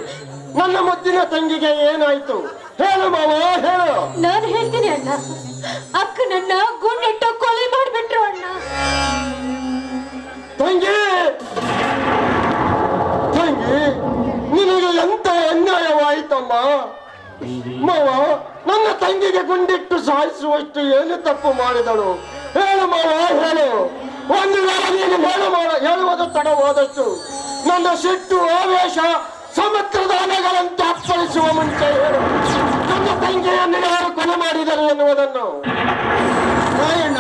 ನನ್ನ ಮುದ್ದಿನ ತಂಗಿಗೆ ಏನಾಯ್ತು? ಹೇಳು ಮಾವ, ಹೇಳು. ನಾನು ಹೇಳ್ತೀನಿ ಅಣ್ಣ, ಅಕ್ಕನನ್ನ ಗುಂಡಿಟ್ಟು ಕೊಲೆ ಮಾಡಿಬಿಟ್ರು ಅಣ್ಣ. ತಂಗಿ, ತಂಗಿ, ನಿನಗೆ ಎಂತ ಅನ್ಯಾಯವಾಯಿತಮ್ಮ? ಮಾವ, ನನ್ನ ತಂಗಿಗೆ ಗುಂಡಿಟ್ಟು ಸಾಯಿಸುವಷ್ಟು ಏನು ತಪ್ಪು ಮಾಡಿದಳು? ಹೇಳು ಮಾವ, ಹೇಳು. ಒಂದು ವೇಳೆ ನೀನು ಹೇಳುವುದು ತಡವಾದಷ್ಟು ನನ್ನ ಸಿಟ್ಟು ಆವೇಶ ಸಮುದ್ರದ ಅಲೆಗಳಂತೆ ಅಪ್ಪಳಿಸುವ ಮುಂಚೆ ಹೇಳು, ನನ್ನ ತಂಗಿಯನ್ನು ಯಾರು ಕೊಲೆ ಮಾಡಿದರು ಎನ್ನುವುದನ್ನು. ರಾಯಣ್ಣ,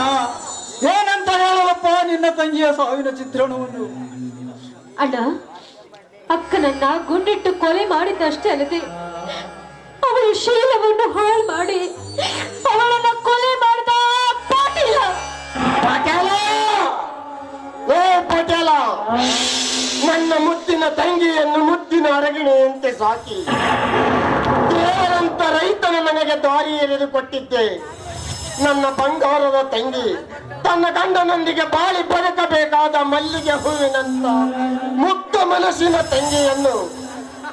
ಏನಂತ ಹೇಳಲಪ್ಪ ನಿನ್ನ ತಂಗಿಯ ಸಾವಿನ ಚಿತ್ರಣವನ್ನು? ಅಣ್ಣ, ಅಕ್ಕನನ್ನ ಗುಂಡಿಟ್ಟು ಕೊಲೆ ಮಾಡಿದ್ದಷ್ಟೇ ಅಲ್ಲದೆ ಅವಳ ಶೀಲವನ್ನು ಹಾಳು ಮಾಡಿ ಅವಳನ್ನ ಕೊಲೆ ಮಾಡಿದ ಪಾಟೀಲ. ಏ ಪಟೇಲ, ನನ್ನ ಮುದ್ದಿನ ತಂಗಿಯನ್ನು ಮುದ್ದಿನ ಅರಗಿಣಿಯಂತೆ ಸಾಕಿ ದೇವರಂತ ರೈತನ ನನಗೆ ದಾರಿ ಎರೆದು ಕೊಟ್ಟಿದ್ದೆ. ನನ್ನ ಬಂಗಾರದ ತಂಗಿ ತನ್ನ ಗಂಡನೊಂದಿಗೆ ಬಾಳಿ ಬದುಕಬೇಕಾದ ಮಲ್ಲಿಗೆ ಹೂವಿನಂತ ಮುಕ್ತ ಮನಸ್ಸಿನ ತಂಗಿಯನ್ನು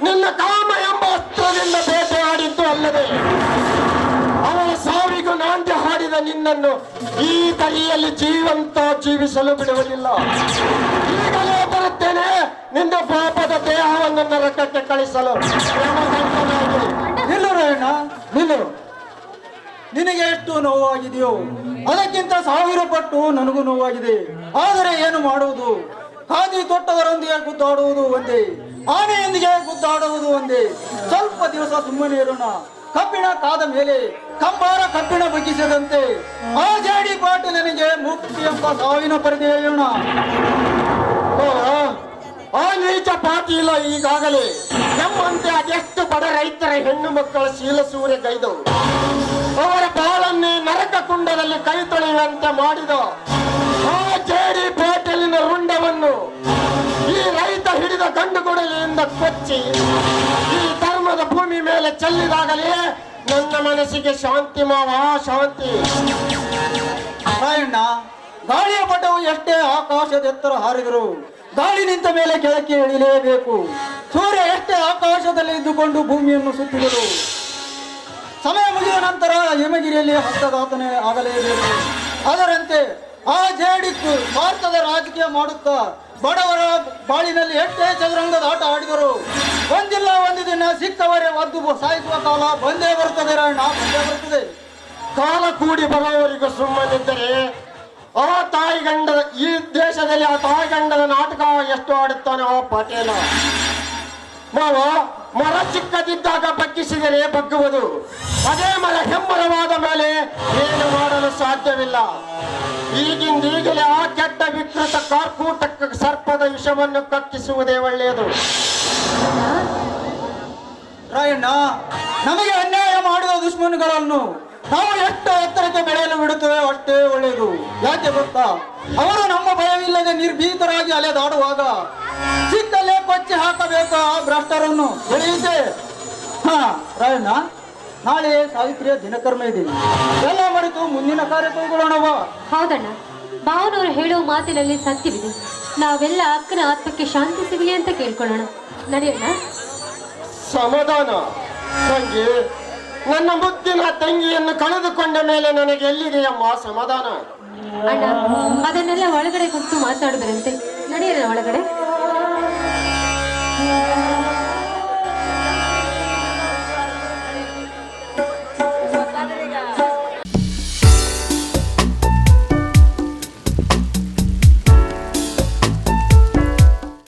ನಿನ್ನ ಕಾಮ ಎಂಬ ಅಸ್ತ್ರದಿಂದ ಬೇಟೆಯಾಡಿದ್ದು ಅಲ್ಲದೆ ಅವಳ ಸಾವಿಗೂ ನಾಂದಿ ಹಾಡಿದ ನಿನ್ನನ್ನು ಈ ತಳಿಯಲ್ಲಿ ಜೀವಂತ ಜೀವಿಸಲು ಬಿಡುವುದಿಲ್ಲ. ಈಗಲೇ ಬರುತ್ತೇನೆ ನಿನ್ನ ಪಾಪದ ದೇಹವನ್ನು ನರಕಕ್ಕೆ ಕಳಿಸಲು. ನಿಲ್ಲು ರಾಯಣ್ಣ, ನಿಲ್ಲು. ನಿನಗೆ ಎಷ್ಟು ನೋವಾಗಿದೆಯೋ ಅದಕ್ಕಿಂತ 1000 ಪಟ್ಟು ನನಗೂ ನೋವಾಗಿದೆ. ಆದರೆ ಏನು ಮಾಡುವುದು? ಖಾದಿ ತೊಟ್ಟವರೊಂದಿಗೆ ಗುದ್ದಾಡುವುದು ಒಂದೇ, ಆನೆಯೊಂದಿಗೆ ಗುದ್ದಾಡುವುದು ಒಂದೇ. ಸ್ವಲ್ಪ ದಿವಸ ಸುಮ್ಮನೆ ಇರೋಣ. ಕಬ್ಬಿಣ ಕಾದ ಮೇಲೆ ಕಂಬಾರ ಕಬ್ಬಿಣ ಬಗ್ಗಿಸದಂತೆ ಆ ಜೇಡಿ ಪಾಟೀಲನಿಗೆ ಮುಕ್ತಿ ಎಂಬ ಸಾವಿನ ಪರದೆ ಹೇಳೋಣ. ಆ ನೀಚ ಪಾಟೀಲ ಈಗಾಗಲೇ ನಮ್ಮಂತೆ ಅದೆಷ್ಟು ಬಡ ರೈತರ ಹೆಣ್ಣು ಮಕ್ಕಳ ಶೀಲ ಸೂರೆಗೈದು ಅವರ ಬಾಳನ್ನೇ ನರಕ ಕುಂಡದಲ್ಲಿ ಕೈ ತೊಳೆಯುವಂತೆ ಮಾಡಿದ ಆ ಜೇಡಿ ಪಾಟೀಲಿನ ರುಂಡವನ್ನು ಈ ರೈತ ಹಿಡಿದ ಗಂಡುಗೊಡಲಿಯಿಂದ ಕೊಚ್ಚಿ ಈ ಧರ್ಮದ ಭೂಮಿ ಮೇಲೆ ಚೆಲ್ಲಿದಾಗಲೇ ನನ್ನ ಮನಸ್ಸಿಗೆ ಶಾಂತಿ ಮಾವ, ಶಾಂತಿ. ರಾಯಣ್ಣ, ಗಾಳಿಯ ಪಟವು ಎಷ್ಟೇ ಆಕಾಶದ ಎತ್ತರ ಹಾರಿದರು ಗಾಳಿ ನಿಂತ ಮೇಲೆ ಕೆಳಕ್ಕೆ ಇಳಿಯಲೇಬೇಕು. ಸೂರ್ಯ ಎಷ್ಟೇ ಆಕಾಶದಲ್ಲಿ ಇದ್ದುಕೊಂಡು ಭೂಮಿಯನ್ನು ಸುತ್ತಿದರು ಸಮಯ ಮುಗಿದ ನಂತರ ಹಿಮಗಿರಿಯಲ್ಲಿ ಹಸ್ತಘಾತನೆ ಆಗಲೇಬೇಕು. ಅದರಂತೆ ಆ ಜೇಡಿತ್ತು ಭಾರತದ ರಾಜಕೀಯ ಮಾಡುತ್ತಾ ಬಡವರ ಬಾಳಿನಲ್ಲಿ ಎಷ್ಟೇ ಚದುರಂಗದ ಆಟ ಆಡಿದರು ಒಂದಿಲ್ಲ ಒಂದು ದಿನ ಸಿಕ್ಕವರೇ ಒದ್ದು ಸಾಯಿಸುವ ಕಾಲ ಬಂದೇ ಬರುತ್ತದೆ ರಾಯಣ್ಣ, ಬಂದೇ ಬರುತ್ತದೆ. ಕಾಲ ಕೂಡಿ ಬರುವವರಿಗೂ ಸುಮ್ಮನಿದ್ದರೆ ಆ ತಾಯಿಗಂಡದ ಈ ದೇಶದಲ್ಲಿ ಆ ತಾಯಿಗಂಡದ ನಾಟಕ ಎಷ್ಟು ಆಡುತ್ತಾನೆ ಆ ಪಾಟೀಲ ಮಾವ. ಮರ ಚಿಕ್ಕದಿದ್ದಾಗ ಬಗ್ಗಿಸಿದರೆ ಬಗ್ಗುವುದು, ಅದೇ ಮರ ಹೆಮ್ಮರವಾದ ಮೇಲೆ ಏನು ಮಾಡಲು ಸಾಧ್ಯವಿಲ್ಲ. ಈಗಿಂದೀಗಲೇ ಆ ಕೆಟ್ಟ ವಿಕೃತ ಕಾರ್ಕೂಟ ಸರ್ಪದ ವಿಷವನ್ನು ಕಕ್ಕಿಸುವುದೇ ಒಳ್ಳೆಯದು. ರಾಯಣ್ಣ, ನಮಗೆ ಅನ್ಯಾಯ ಮಾಡಿದ ದುಶ್ಮನ್ಗಳನ್ನು ನಾವು ಎಷ್ಟು ಎತ್ತರಕ್ಕೆ ಬೆಳೆಯಲು ಬಿಡುತ್ತೇವೆ ಅಷ್ಟೇ ಒಳ್ಳೆಯದು. ಯಾಕೆ ಗೊತ್ತಾ? ಅವರು ನಮ್ಮ ಭಯವಿಲ್ಲದೆ ನಿರ್ಭೀತರಾಗಿ ಅಲೆದಾಡುವಾಗ ಸಿಕ್ಕಲ್ಲೇ ಕೊಚ್ಚಿ ಹಾಕಬೇಕು ಆ ಭ್ರಷ್ಟರನ್ನು. ತಿಳಿಯುತ್ತೆ? ಹಾ ರಾಯಣ್ಣ, ನಾಳೆ ಸಾವಿತ್ರಿಯ ದಿನಕರ್ಮ ಇದ್ದೀನಿ. ಎಲ್ಲ ಮರೆತು ಮುಂದಿನ ಕಾರ್ಯ ಕೈಗೊಳ್ಳೋಣವಾ? ಹೌದಣ್ಣ, ಭಾವನವರು ಹೇಳುವ ಮಾತಿನಲ್ಲಿ ಸತ್ಯವಿದೆ. ನಾವೆಲ್ಲ ಅಕ್ಕನ ಆತ್ಮಕ್ಕೆ ಶಾಂತಿ ಸಿಗಲಿ ಅಂತ ಕೇಳ್ಕೊಳ್ಳೋಣ. ನಡೆಯೋಣ. ಸಮಾಧಾನ ತಂಗಿ. ನನ್ನ ಮುದ್ದಿನ ತಂಗಿಯನ್ನು ಕಳೆದುಕೊಂಡ ಮೇಲೆ ನನಗೆ ಎಲ್ಲಿದೆಯಮ್ಮ ಸಮಾಧಾನ? ಅಣ್ಣ, ಅದನ್ನೆಲ್ಲ ಒಳಗಡೆ ಕೂತು ಮಾತಾಡುದರಂತೆ. ನಡೆಯೋಣ ಒಳಗಡೆ.